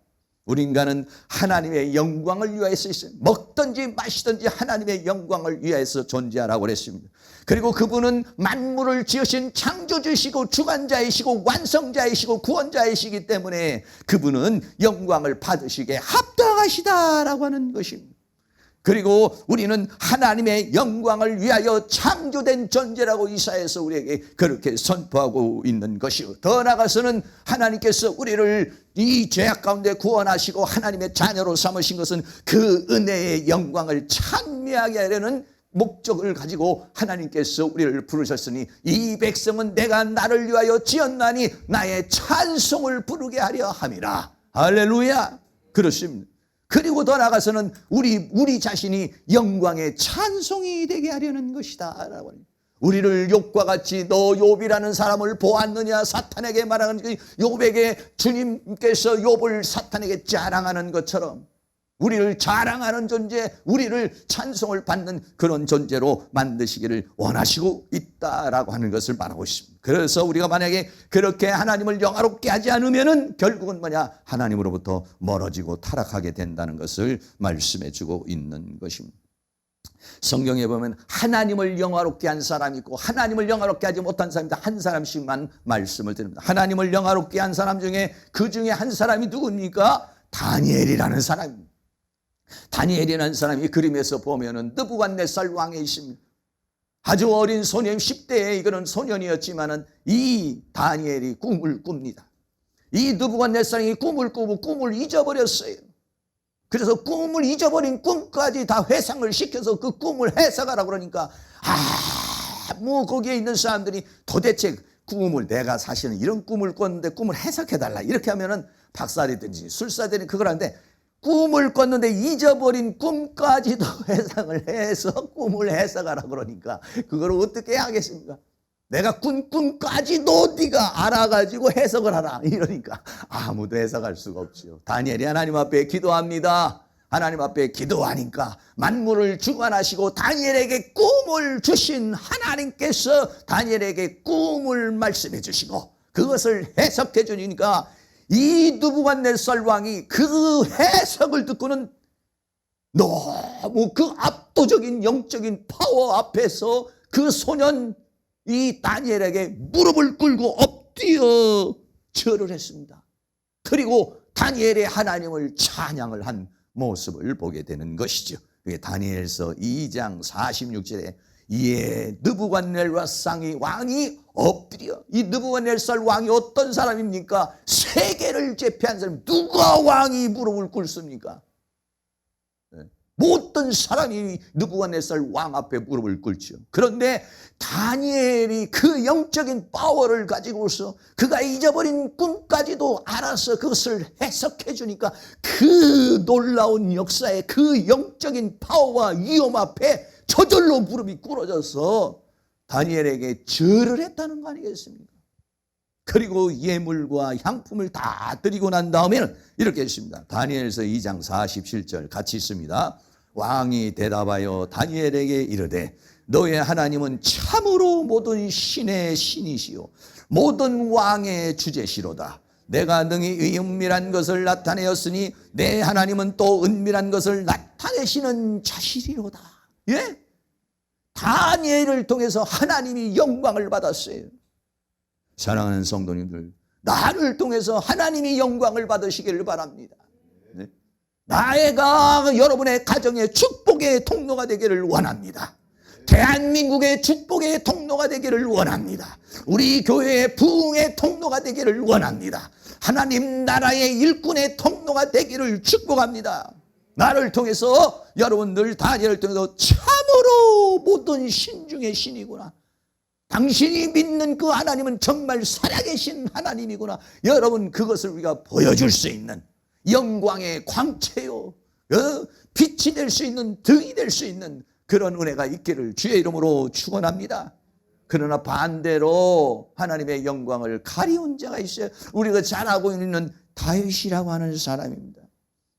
우리 인간은 하나님의 영광을 위하여서 있어요. 먹든지 마시든지 하나님의 영광을 위하여서 존재하라고 그랬습니다. 그리고 그분은 만물을 지으신 창조주시고 주관자이시고 완성자이시고 구원자이시기 때문에 그분은 영광을 받으시기에 합당하시다라고 하는 것입니다. 그리고 우리는 하나님의 영광을 위하여 창조된 존재라고 이사야에서 우리에게 그렇게 선포하고 있는 것이요. 더 나아가서는 하나님께서 우리를 이 죄악 가운데 구원하시고 하나님의 자녀로 삼으신 것은 그 은혜의 영광을 찬미하게 하려는 목적을 가지고 하나님께서 우리를 부르셨으니 이 백성은 내가 나를 위하여 지었나니 나의 찬송을 부르게 하려 함이라. 할렐루야. 그렇습니다. 그리고 더 나아가서는 우리 자신이 영광의 찬송이 되게 하려는 것이다 라고. 우리를 욥과 같이 너 욥이라는 사람을 보았느냐 사탄에게 말하는 욥에게 주님께서 욥을 사탄에게 자랑하는 것처럼 우리를 자랑하는 존재, 우리를 찬송을 받는 그런 존재로 만드시기를 원하시고 있다라고 하는 것을 말하고 있습니다. 그래서 우리가 만약에 그렇게 하나님을 영화롭게 하지 않으면은 결국은 뭐냐? 하나님으로부터 멀어지고 타락하게 된다는 것을 말씀해 주고 있는 것입니다. 성경에 보면 하나님을 영화롭게 한 사람이 있고 하나님을 영화롭게 하지 못한 사람이 한 사람씩만 말씀을 드립니다. 하나님을 영화롭게 한 사람 중에 그 중에 한 사람이 누굽니까? 다니엘이라는 사람입니다. 다니엘이라는 사람이 그림에서 보면은 느부갓네살 왕에 있습니다. 아주 어린 소년 10대의 그런 소년이었지만은 이 다니엘이 꿈을 꿉니다. 이 느부갓네살이 꿈을 꾸고 꿈을 잊어버렸어요. 그래서 꿈을 잊어버린 꿈까지 다 회상을 시켜서 그 꿈을 해석하라 그러니까 거기에 있는 사람들이 도대체 꿈을 내가 사실은 이런 꿈을 꿨는데 꿈을 해석해달라 이렇게 하면은 박사리든지 술사들이 그걸 하는데 꿈을 꿨는데 잊어버린 꿈까지도 해석을 해서 꿈을 해석하라 그러니까 그걸 어떻게 하겠습니까? 내가 꾼 꿈까지도 네가 알아가지고 해석을 하라 이러니까 아무도 해석할 수가 없죠. 다니엘이 하나님 앞에 기도합니다. 하나님 앞에 기도하니까 만물을 주관하시고 다니엘에게 꿈을 주신 하나님께서 다니엘에게 꿈을 말씀해 주시고 그것을 해석해 주니까 이 느부갓네살 왕이 그 해석을 듣고는 너무 그 압도적인 영적인 파워 앞에서 그 소년 이 다니엘에게 무릎을 꿇고 엎드려 절을 했습니다. 그리고 다니엘의 하나님을 찬양을 한 모습을 보게 되는 것이죠. 다니엘서 2장 46절에 이에 느부갓네살왕이 엎드려, 이 느부갓네살 왕이 어떤 사람입니까? 세계를 제패한 사람. 누가 왕이 무릎을 꿇습니까? 어떤 사람이 느부갓네살 왕 앞에 무릎을 꿇죠. 그런데 다니엘이 그 영적인 파워를 가지고서 그가 잊어버린 꿈까지도 알아서 그것을 해석해 주니까 그 놀라운 역사의 그 영적인 파워와 위험 앞에 저절로 무릎이 꿇어져서 다니엘에게 절을 했다는 거 아니겠습니까? 그리고 예물과 향품을 다 드리고 난 다음에는 이렇게 했습니다. 다니엘서 2장 47절 같이 있습니다. 왕이 대답하여 다니엘에게 이르되 너의 하나님은 참으로 모든 신의 신이시요 모든 왕의 주제시로다. 내가 능히 은밀한 것을 나타내었으니 내 하나님은 또 은밀한 것을 나타내시는 자시리로다. 예? 다니엘을 통해서 하나님이 영광을 받았어요. 사랑하는 성도님들, 나를 통해서 하나님이 영광을 받으시기를 바랍니다. 네? 나가 여러분의 가정의 축복의 통로가 되기를 원합니다. 대한민국의 축복의 통로가 되기를 원합니다. 우리 교회의 부흥의 통로가 되기를 원합니다. 하나님 나라의 일꾼의 통로가 되기를 축복합니다. 나를 통해서 여러분들 다니엘을 통해서 참으로 모든 신 중에 신이구나. 당신이 믿는 그 하나님은 정말 살아계신 하나님이구나. 여러분 그것을 우리가 보여줄 수 있는 영광의 광채요, 빛이 될 수 있는 등이 될 수 있는 그런 은혜가 있기를 주의 이름으로 축원합니다. 그러나 반대로 하나님의 영광을 가리운 자가 있어요. 우리가 잘 알고 있는 다윗이라고 하는 사람입니다.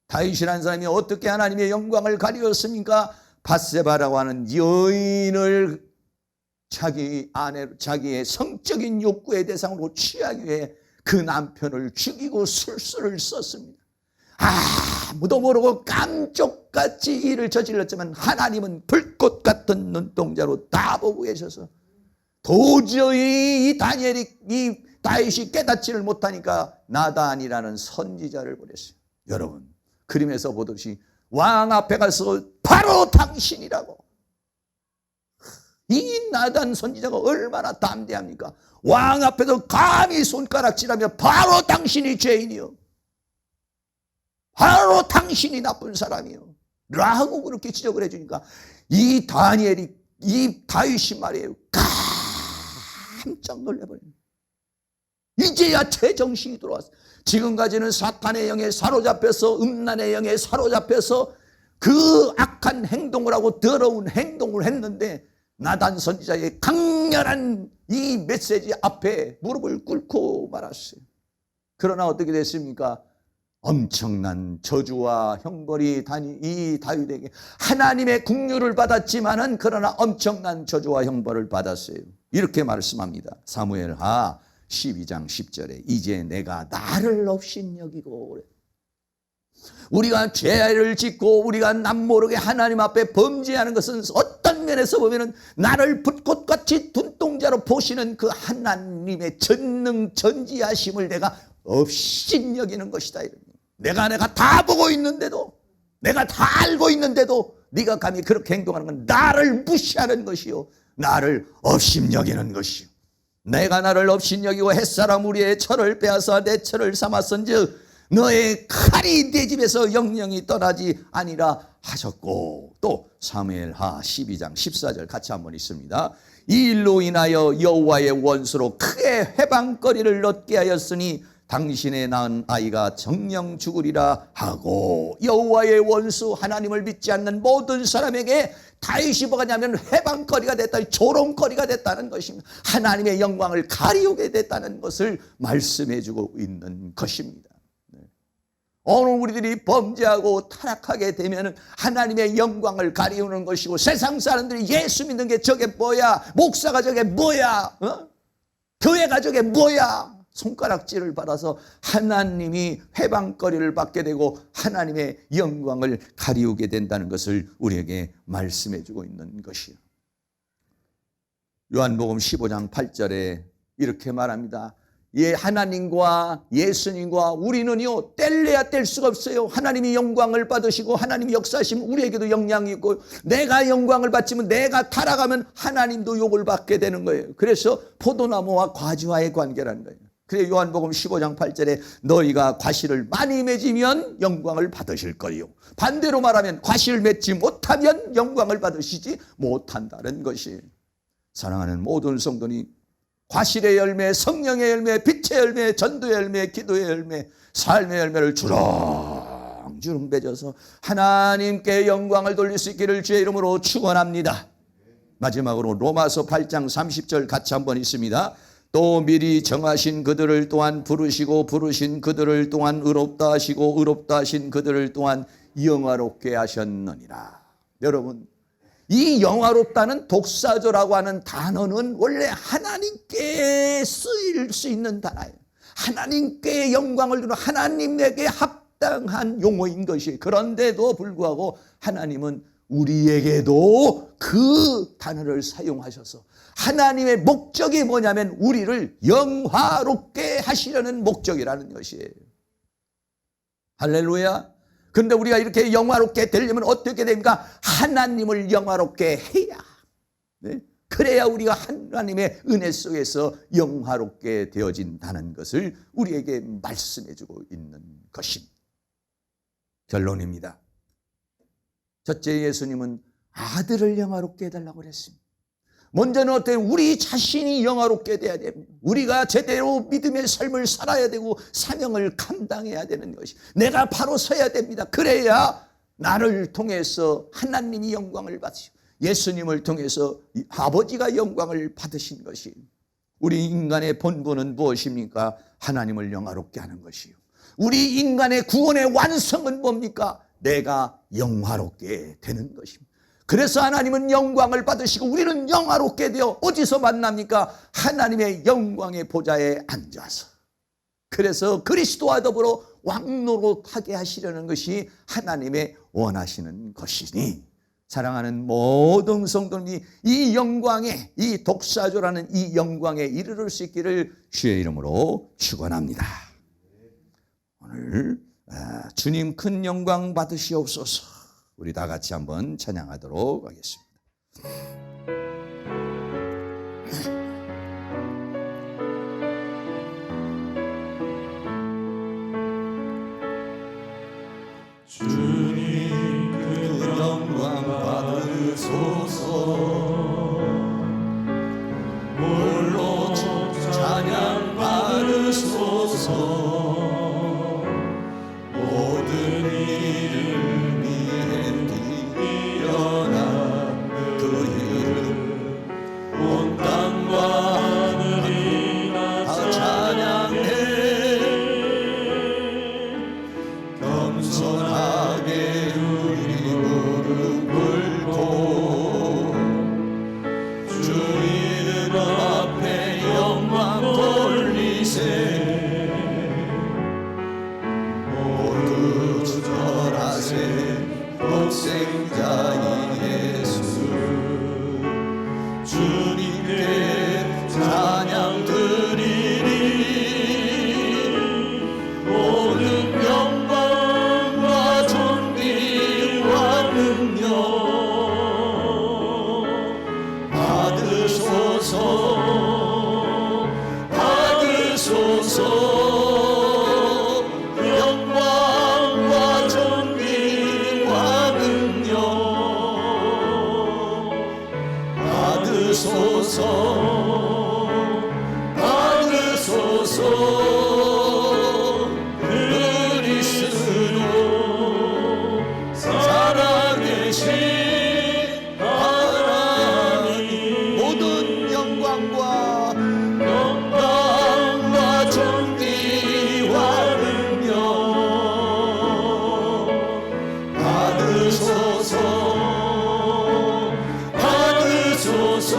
다윗이라는 사람이 어떻게 하나님의 영광을 가리웠습니까? 밧세바라고 하는 여인을 자기의 성적인 욕구의 대상으로 취하기 위해 그 남편을 죽이고 술수를 썼습니다. 아무도 모르고 감쪽같이 일을 저질렀지만 하나님은 불꽃 같은 눈동자로 다 보고 계셔서 도저히 이 다윗이 깨닫지를 못하니까 나단이라는 선지자를 보냈어요. 여러분 그림에서 보듯이 왕 앞에 가서 바로 당신이라고. 이 나단 선지자가 얼마나 담대합니까? 왕 앞에서 감히 손가락질하며 바로 당신이 죄인이요, 바로 당신이 나쁜 사람이요 라고 그렇게 지적을 해주니까 이 다윗이 말이에요, 깜짝 놀라버립니다. 이제야 제정신이 들어왔어. 지금까지는 사탄의 영에 사로잡혀서, 음란의 영에 사로잡혀서 그 악한 행동을 하고 더러운 행동을 했는데 나단 선지자의 강렬한 이 메시지 앞에 무릎을 꿇고 말았어요. 그러나 어떻게 됐습니까? 엄청난 저주와 형벌이 이 다윗에게 하나님의 긍휼을 받았지만은 그러나 엄청난 저주와 형벌을 받았어요. 이렇게 말씀합니다. 사무엘하 12장 10절에 이제 내가 나를 업신여기고, 우리가 죄를 짓고 우리가 남모르게 하나님 앞에 범죄하는 것은 어떤 면에서 보면은 나를 불꽃같이 눈동자로 보시는 그 하나님의 전능 전지하심을 내가 업신여기는 것이다. 내가 다 보고 있는데도, 내가 다 알고 있는데도 네가 감히 그렇게 행동하는 건 나를 무시하는 것이요, 나를 업신여기는 것이요. 내가 나를 업신여기고 햇사람 우리의 철을 빼앗아 내 철을 삼았은즉 너의 칼이 내 집에서 영영이 떠나지 아니라 하셨고. 또 사무엘하 12장 14절 같이 한번 있습니다. 이 일로 인하여 여호와의 원수로 크게 회방거리를 얻게 하였으니 당신의 낳은 아이가 정령 죽으리라 하고. 여호와의 원수, 하나님을 믿지 않는 모든 사람에게 다윗이 뭐가 냐면 해방거리가 됐다, 조롱거리가 됐다는 것입니다. 하나님의 영광을 가리우게 됐다는 것을 말씀해 주고 있는 것입니다. 오늘 우리들이 범죄하고 타락하게 되면 하나님의 영광을 가리우는 것이고, 세상 사람들이 예수 믿는 게 저게 뭐야, 목사가 저게 뭐야, 교회가 저게 뭐야, 손가락질을 받아서 하나님이 회방거리를 받게 되고 하나님의 영광을 가리우게 된다는 것을 우리에게 말씀해 주고 있는 것이요. 요한복음 15장 8절에 이렇게 말합니다. 예, 하나님과 예수님과 우리는요 뗄래야 뗄 수가 없어요. 하나님이 영광을 받으시고 하나님이 역사하시면 우리에게도 영향이 있고, 내가 영광을 받지만 내가 타락하면 하나님도 욕을 받게 되는 거예요. 그래서 포도나무와 과지와의 관계라는 거예요. 그래서 요한복음 15장 8절에 너희가 과실을 많이 맺으면 영광을 받으실 거요, 반대로 말하면 과실을 맺지 못하면 영광을 받으시지 못한다는 것이. 사랑하는 모든 성도니, 과실의 열매, 성령의 열매, 빛의 열매, 전도의 열매, 기도의 열매, 삶의 열매를 주렁주렁 맺어서 하나님께 영광을 돌릴 수 있기를 주의 이름으로 축원합니다. 마지막으로 로마서 8장 30절 같이 한번 있습니다. 또 미리 정하신 그들을 또한 부르시고 부르신 그들을 또한 의롭다 하시고 의롭다 하신 그들을 또한 영화롭게 하셨느니라. 여러분, 이 영화롭다는 독사조라고 하는 단어는 원래 하나님께 쓰일 수 있는 단어예요. 하나님께 영광을 주는, 하나님에게 합당한 용어인 것이. 그런데도 불구하고 하나님은 우리에게도 그 단어를 사용하셔서 하나님의 목적이 뭐냐면 우리를 영화롭게 하시려는 목적이라는 것이에요. 할렐루야. 그런데 우리가 이렇게 영화롭게 되려면 어떻게 됩니까? 하나님을 영화롭게 해야. 네? 그래야 우리가 하나님의 은혜 속에서 영화롭게 되어진다는 것을 우리에게 말씀해 주고 있는 것입니다. 결론입니다. 첫째, 예수님은 아들을 영화롭게 해달라고 그랬습니다. 먼저는 어때요? 우리 자신이 영화롭게 돼야 됩니다. 우리가 제대로 믿음의 삶을 살아야 되고 사명을 감당해야 되는 것이, 내가 바로 서야 됩니다. 그래야 나를 통해서 하나님이 영광을 받으시고 예수님을 통해서 아버지가 영광을 받으신 것이. 우리 인간의 본분은 무엇입니까? 하나님을 영화롭게 하는 것이요. 우리 인간의 구원의 완성은 뭡니까? 내가 영화롭게 되는 것입니다. 그래서 하나님은 영광을 받으시고 우리는 영화롭게 되어 어디서 만납니까? 하나님의 영광의 보좌에 앉아서. 그래서 그리스도와 더불어 왕노릇하게 하시려는 것이 하나님의 원하시는 것이니, 사랑하는 모든 성도님이 이 영광에, 이 독사조라는 이 영광에 이르를 수 있기를 주의 이름으로 축원합니다. 오늘 주님 큰 영광 받으시옵소서. 우리 다 같이 한번 찬양하도록 하겠습니다. 주님 큰 영광 받으소서. 홀로 찬양 받으소서. 모든 이름이 뛰어난 그 이름, 온 땅과 하늘이 다 찬양해. 겸손하게 우리 무릎 꿇고 주 이름 앞에 영광 돌리세. 모두 절하세 독생자인 예수. 주님께 찬양 드리리. 모든 영광과 존귀와 능력 받으소서. 받으소서. 영광과 존귀와 능력 받으소서. 받으소서. 그리스도 살아계신 하나님, 모든 영광과 존귀와 능력 받으소서. 받으소서.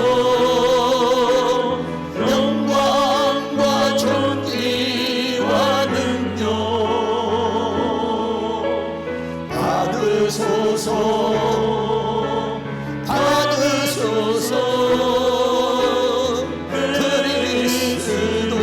영광과 존귀와 능력 받으소서. 받으소서. 그리스도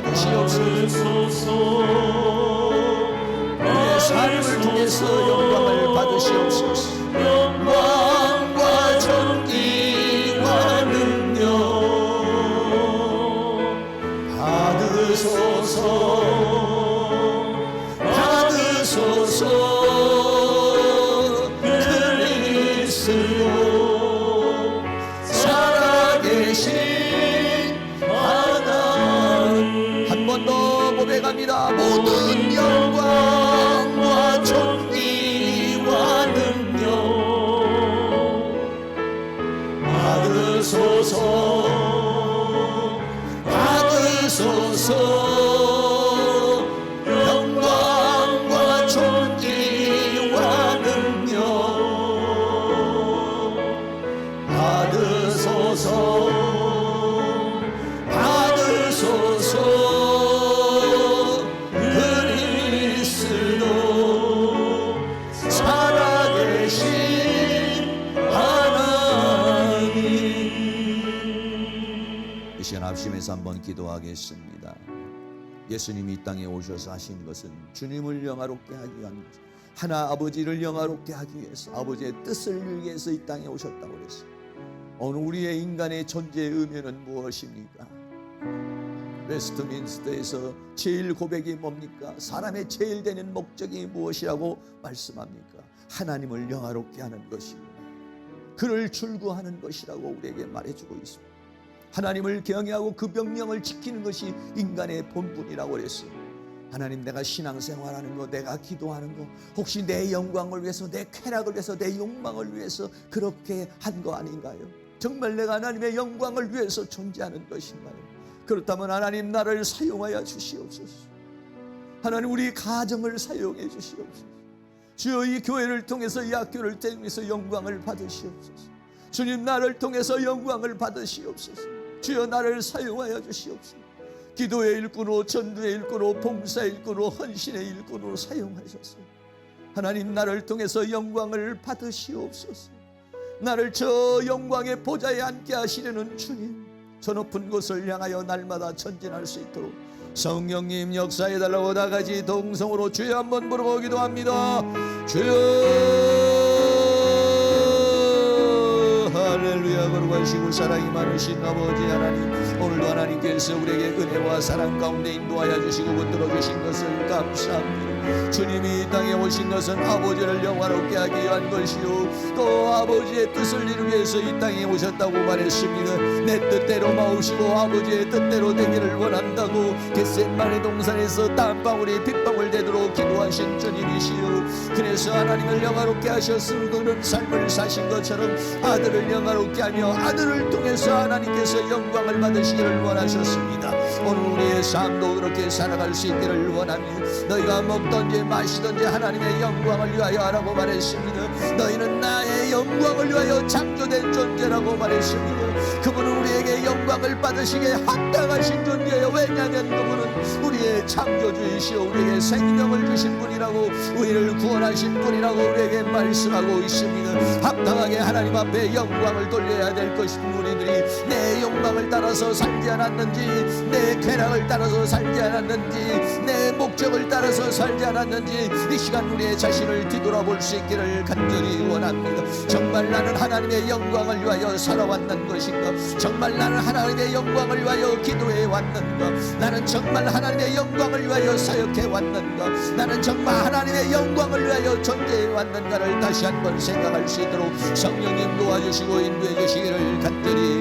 받으시옵소서. 우리의 삶을 통해서 영광을 받으시옵소서. 영광과 존귀와 능력 받으소서. 그리스도 살아계신 하나님. 한 번 더 고백합니다. 모든 영광과 존귀와 능력 받으소서. 영광과 존귀와 능력 받으소서. 그리스도 살아계신 하나님. 이 시간 합심해서 한번 기도하겠습니다. 예수님이 이 땅에 오셔서 하신 것은 주님을 영화롭게 하기 위한 것, 하나 아버지를 영화롭게 하기 위해서 아버지의 뜻을 이루기 위해서 이 땅에 오셨다고 그랬어요. 오늘 우리의 인간의 존재의 의미는 무엇입니까? 웨스트민스터에서 제일 고백이 뭡니까? 사람의 제일 되는 목적이 무엇이라고 말씀합니까? 하나님을 영화롭게 하는 것이고 그를 출구하는 것이라고 우리에게 말해주고 있습니다. 하나님을 경외하고 그 명령을 지키는 것이 인간의 본분이라고 그랬어요. 하나님, 내가 신앙생활하는 거, 내가 기도하는 거, 혹시 내 영광을 위해서, 내 쾌락을 위해서, 내 욕망을 위해서 그렇게 한 거 아닌가요? 정말 내가 하나님의 영광을 위해서 존재하는 것인가요? 그렇다면 하나님, 나를 사용하여 주시옵소서. 하나님, 우리 가정을 사용해 주시옵소서. 주여, 이 교회를 통해서, 이 학교를 통해서 영광을 받으시옵소서. 주님, 나를 통해서 영광을 받으시옵소서. 주여, 나를 사용하여 주시옵소서. 기도의 일꾼으로, 전도의 일꾼으로, 봉사의 일꾼으로, 헌신의 일꾼으로 사용하셔서 하나님, 나를 통해서 영광을 받으시옵소서. 나를 저 영광의 보좌에 앉게 하시려는 주님, 저 높은 곳을 향하여 날마다 전진할 수 있도록 성령님 역사해달라고 다 같이 동성으로 주여 한번 부르고 기도합니다. 주여, 할렐루야. 거룩하시고 사랑이 많으신 아버지 하나님, 오늘도 하나님께서 우리에게 은혜와 사랑 가운데 인도하여 주시고 붙들어 주신 것을 감사합니다. 주님이 이 땅에 오신 것은 아버지를 영화롭게 하기 위한 것이요, 또 아버지의 뜻을 이루기 위해서 이 땅에 오셨다고 말했습니다. 내 뜻대로 마오시고 아버지의 뜻대로 되기를 원한다고 겟셋마네 동산에서 땀방울이 빗방울 되도록 기도하신 주님이시요, 그래서 하나님을 영화롭게 하셨으면 그런 삶을 사신 것처럼 아들을 영화롭게 하며 아들을 통해서 하나님께서 영광을 받으시기를 원하셨습니다. 오늘 우리의 삶도 그렇게 살아갈 수 있기를 원합니다. 너희가 먹든지 마시든지 하나님의 영광을 위하여 하라고 말했습니다. 너희는 나의 영광을 위하여 창조된 존재라고 말했습니다. 그분은 우리에게 영광을 받으시기에 합당하신 존재예요. 왜냐하면 그분은 우리의 창조주이시오, 우리에게 생명을 주신 분이라고, 우리를 구원하신 분이라고 우리에게 말씀하고 있습니다. 합당하게 하나님 앞에 영광을 돌려야 될 것인 우리들이 내 욕망을 따라서 살지 않았는지, 내 쾌락을 따라서 살지 않았는지, 내 목적을 따라서 살지 않았는지 이 시간 우리의 자신을 뒤돌아볼 수 있기를 간절히 원합니다. 정말 나는 하나님의 영광을 위하여 살아왔는 것인가? 정말 나는 하나님의 영광을 위하여 기도해 왔는가? 나는 정말 하나님의 영광을 위하여 사역해 왔는가? 나는 정말 하나님의 영광을 위하여 존재해 왔는가를 다시 한번 생각할 수 있도록 성령님 도와주시고 인도해 주시기를 간절히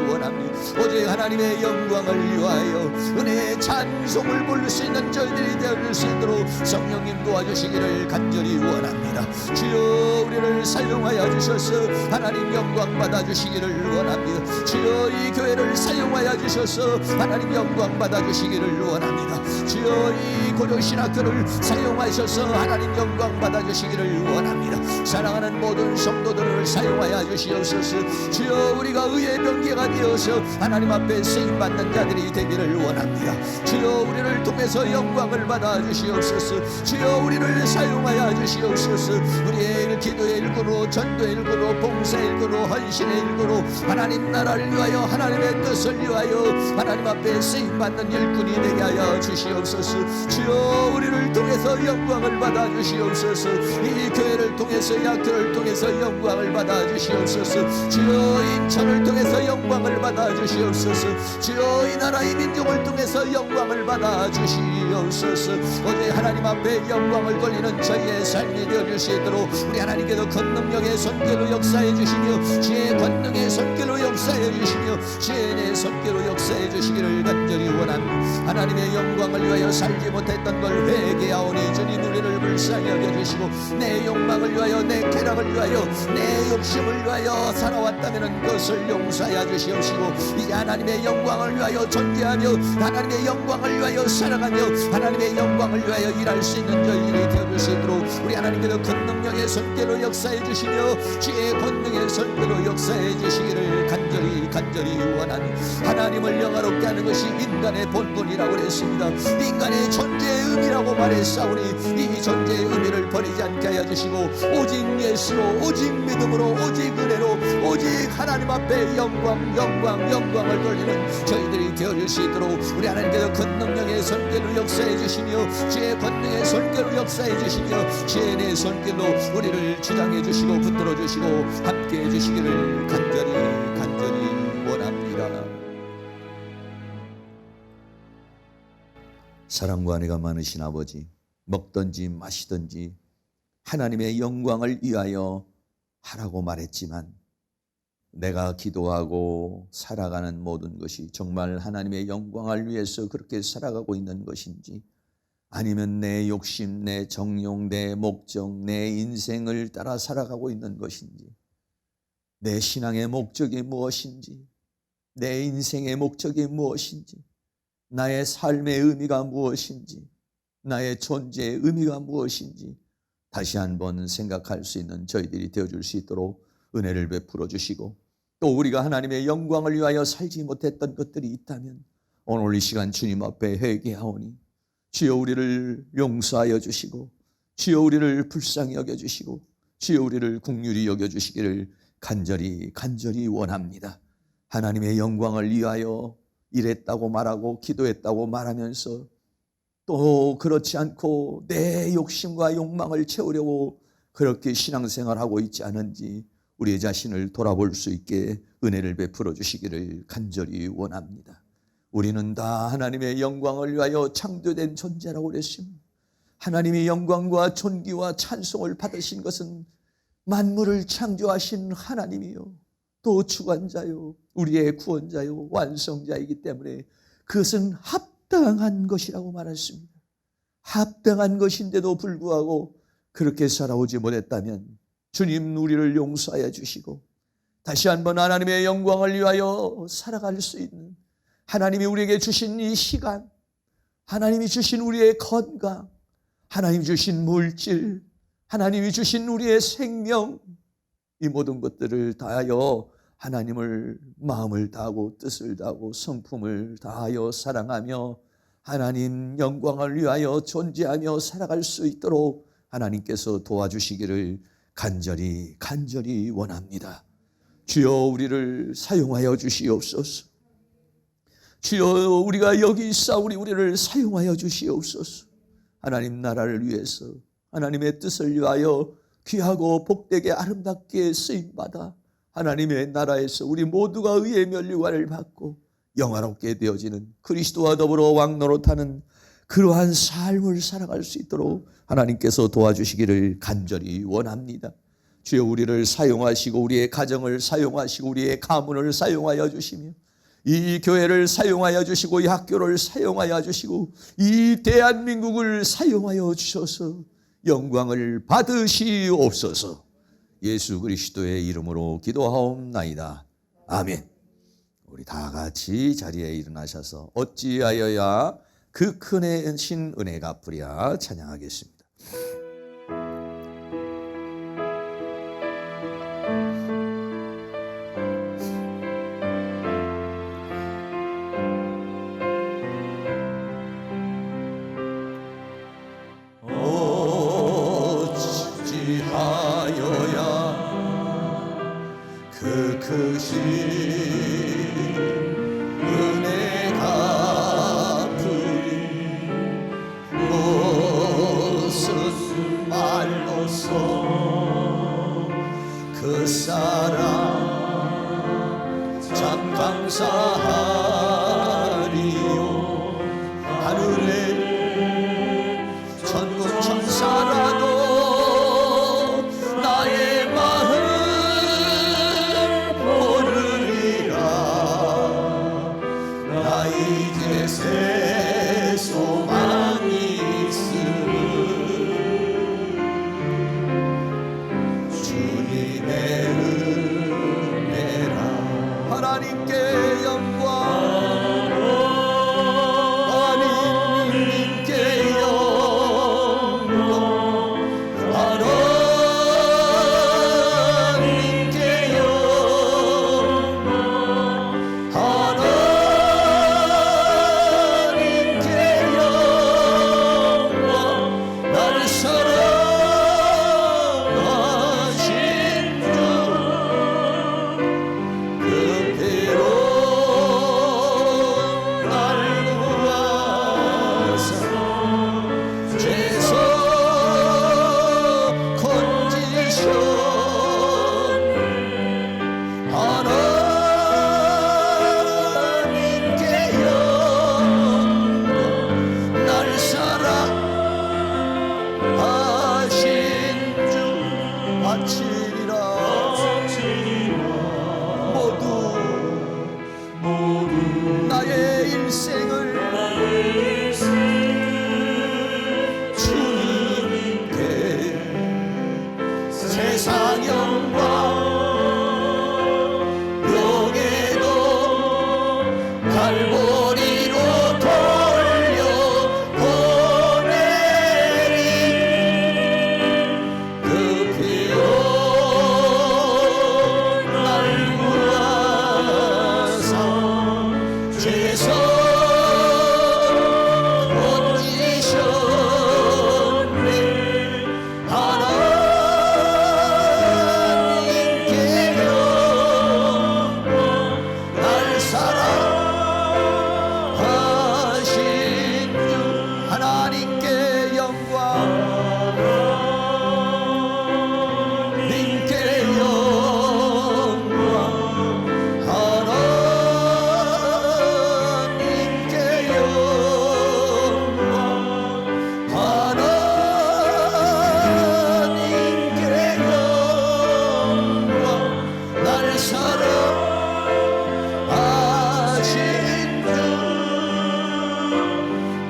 원합니다. 오직 하나님의 영광을 위하여 은혜의 찬송을 부를 수 있는 저희들이 되어줄 수 있도록 성령님 도와주시기를 간절히 원합니다. 주여, 우리를 사용하여 주셔서 하나님 영광 받아주시기를 원합니다. 주여, 이 교회를 사용하여 주셔서 하나님 영광 받아주시기를 원합니다. 주여, 이 고려신학교를 사용하셔서 하나님 영광 받아주시기를 원합니다. 사랑하는 모든 성도들을 사용하여 주시옵소서. 주여, 우리가 의의 병기가 되어서 하나님 앞에 쓰임받는 자들이 되기를 원합니다. 주여, 우리를 통해서 영광을 받아 주시옵소서. 주여, 우리를 사용하여 주시옵소서. 우리의 기도의 일꾼으로, 전도의 일꾼으로, 봉사의 일꾼으로, 헌신의 일꾼으로 하나님 하나님 나라를 위하여 하나님의 뜻을 위하여 하나님 앞에 쓰임받는 일꾼이 되게 하여 주시옵소서. 주여 우리를 통해서 영광을 받아 주시옵소서. 이 교회를 통해서 약교를 통해서 영광을 받아 주시옵소서. 주여 인천을 통해서 영광을 받아 주시옵소서. 주여 이 나라 이 민족을 통해서 영광을 받아 주시옵소서. 오직 하나님 앞에 영광을 돌리는 저희의 삶이 되어줄 수 있도록 우리 하나님께서 큰 능력의 손길로 역사해 주시며 주의 권능의 손길로 역사해 주시며 주의 손길로 역사해 주시기를 간절히 원합니다. 하나님의 영광을 위하여 살지 못했던 걸 회개하오니 주님 우리를 불쌍히 여겨주시고 내 욕망을 위하여 내 쾌락을 위하여 내 욕심을 위하여 살아왔다면 그것을 용서하여 주시옵시고 이제 하나님의 영광을 위하여 존재하며 하나님의 영광을 위하여 살아가며 하나님의 영광을 위하여 일할 수 있는 저희들이 되어줄 수 있도록 우리 하나님께서 큰 능력의 손길로 역사해 주시며 주의 권능의 손길로 역사해 주시기를 간절히 원하는 하나님을 영화롭게 하는 것이 인간의 본분이라고 그랬습니다. 인간의 존재의 의미라고 말했사오니 이 존재의 의미를 버리지 않게 하여 주시고 오직 예수로 오직 믿음으로 오직 은혜로 오직 하나님 앞에 영광을 돌리는 저희들이 되어줄 수 있도록 우리 하나님께서 큰 능력의 손길로 역사해 주시며 주의 권능의 손길로 역사해 주시며 주의 내 손길로 우리를 주장해 주시고 붙들어 주시고 함께 해 주시기를 간절히 원합니다. 사랑과 은혜가 많으신 아버지, 먹든지 마시든지 하나님의 영광을 위하여 하라고 말했지만 내가 기도하고 살아가는 모든 것이 정말 하나님의 영광을 위해서 그렇게 살아가고 있는 것인지 아니면 내 욕심, 내 정욕, 내 목적, 내 인생을 따라 살아가고 있는 것인지 내 신앙의 목적이 무엇인지 내 인생의 목적이 무엇인지 나의 삶의 의미가 무엇인지 나의 존재의 의미가 무엇인지 다시 한번 생각할 수 있는 저희들이 되어줄 수 있도록 은혜를 베풀어 주시고 또 우리가 하나님의 영광을 위하여 살지 못했던 것들이 있다면 오늘 이 시간 주님 앞에 회개하오니 주여 우리를 용서하여 주시고 주여 우리를 불쌍히 여겨주시고 주여 우리를 긍휼히 여겨주시기를 간절히 원합니다. 하나님의 영광을 위하여 일했다고 말하고 기도했다고 말하면서 또 그렇지 않고 내 욕심과 욕망을 채우려고 그렇게 신앙생활하고 있지 않은지 우리의 자신을 돌아볼 수 있게 은혜를 베풀어 주시기를 간절히 원합니다. 우리는 다 하나님의 영광을 위하여 창조된 존재라고 그랬습니다. 하나님의 영광과 존귀와 찬송을 받으신 것은 만물을 창조하신 하나님이요 또 주관자요 우리의 구원자요 완성자이기 때문에 그것은 합당한 것이라고 말했습니다. 합당한 것인데도 불구하고 그렇게 살아오지 못했다면 주님 우리를 용서하여 주시고 다시 한번 하나님의 영광을 위하여 살아갈 수 있는 하나님이 우리에게 주신 이 시간, 하나님이 주신 우리의 건강, 하나님이 주신 물질, 하나님이 주신 우리의 생명, 이 모든 것들을 다하여 하나님을 마음을 다하고 뜻을 다하고 성품을 다하여 사랑하며 하나님 영광을 위하여 존재하며 살아갈 수 있도록 하나님께서 도와주시기를 간절히 원합니다. 주여 우리를 사용하여 주시옵소서. 주여 우리가 여기 있사오니 우리를 사용하여 주시옵소서. 하나님 나라를 위해서 하나님의 뜻을 위하여 귀하고 복되게 아름답게 쓰임받아 하나님의 나라에서 우리 모두가 의의 면류관을 받고 영화롭게 되어지는 그리스도와 더불어 왕노릇하는 그러한 삶을 살아갈 수 있도록 하나님께서 도와주시기를 간절히 원합니다. 주여 우리를 사용하시고 우리의 가정을 사용하시고 우리의 가문을 사용하여 주시며 이 교회를 사용하여 주시고 이 학교를 사용하여 주시고 이 대한민국을 사용하여 주셔서 영광을 받으시옵소서. 예수 그리스도의 이름으로 기도하옵나이다. 아멘. 우리 다 같이 자리에 일어나셔서 어찌하여야 그 큰 신 은혜 갚으랴 찬양하겠습니다. 어찌하여야 그 크신 감사하리요. 하늘에 천군 천사라도 나의 마음 모르리라. 나 이제 새 소망이 있으니 주님의 은혜라. 하나님께 영광, 하나님께 영광, 하나님께 영광, 하나님께 영광. 나를 사랑하신 주 그 피로 날 구하사 죄에서 건지셨네. 하나님께 영광. 날 사랑하신 주 바치리라. 모두 나의 일생을 주님께 세상 영광 명예도 갈보리로 돌려 보내리. 그 피로 날 구하사 죄에서 건지셨네. 하나님께 영광. 날 사랑하신 주 하나님께 영광. 님께 영광. 하나님께 영광. 하나님께 영광. 날 사랑하신 주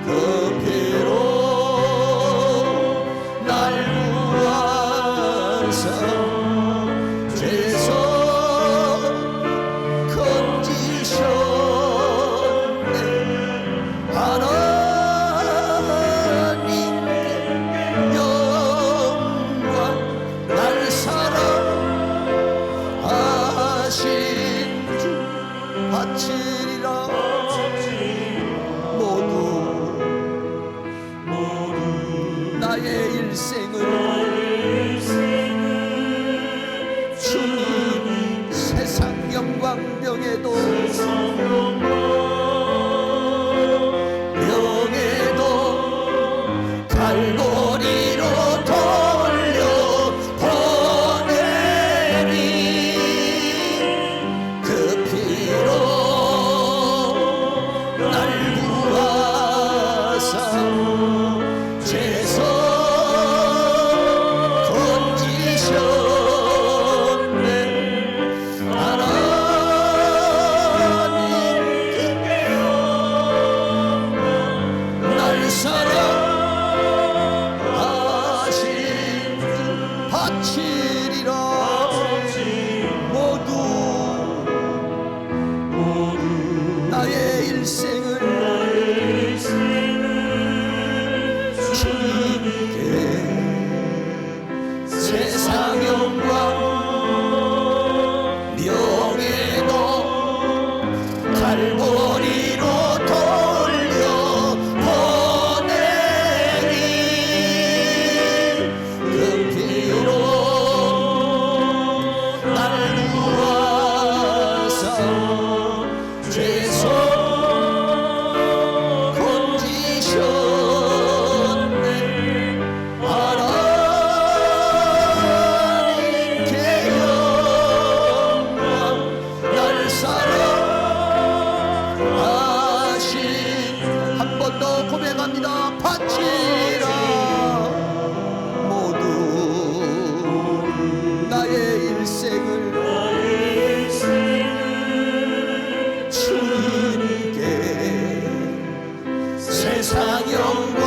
그 피로 날 구하사 죄에서 건지셨네. 하나님께 영광. 날 사랑하신 주 바치리라. 모두 나의 일생을 주님 세상 영광 명예도 갈보리로 돌려 보내리. 그 피로 날 구하사 죄에서 고백합니다. 바치라 모두 나의 일생을 주님께 세상 영광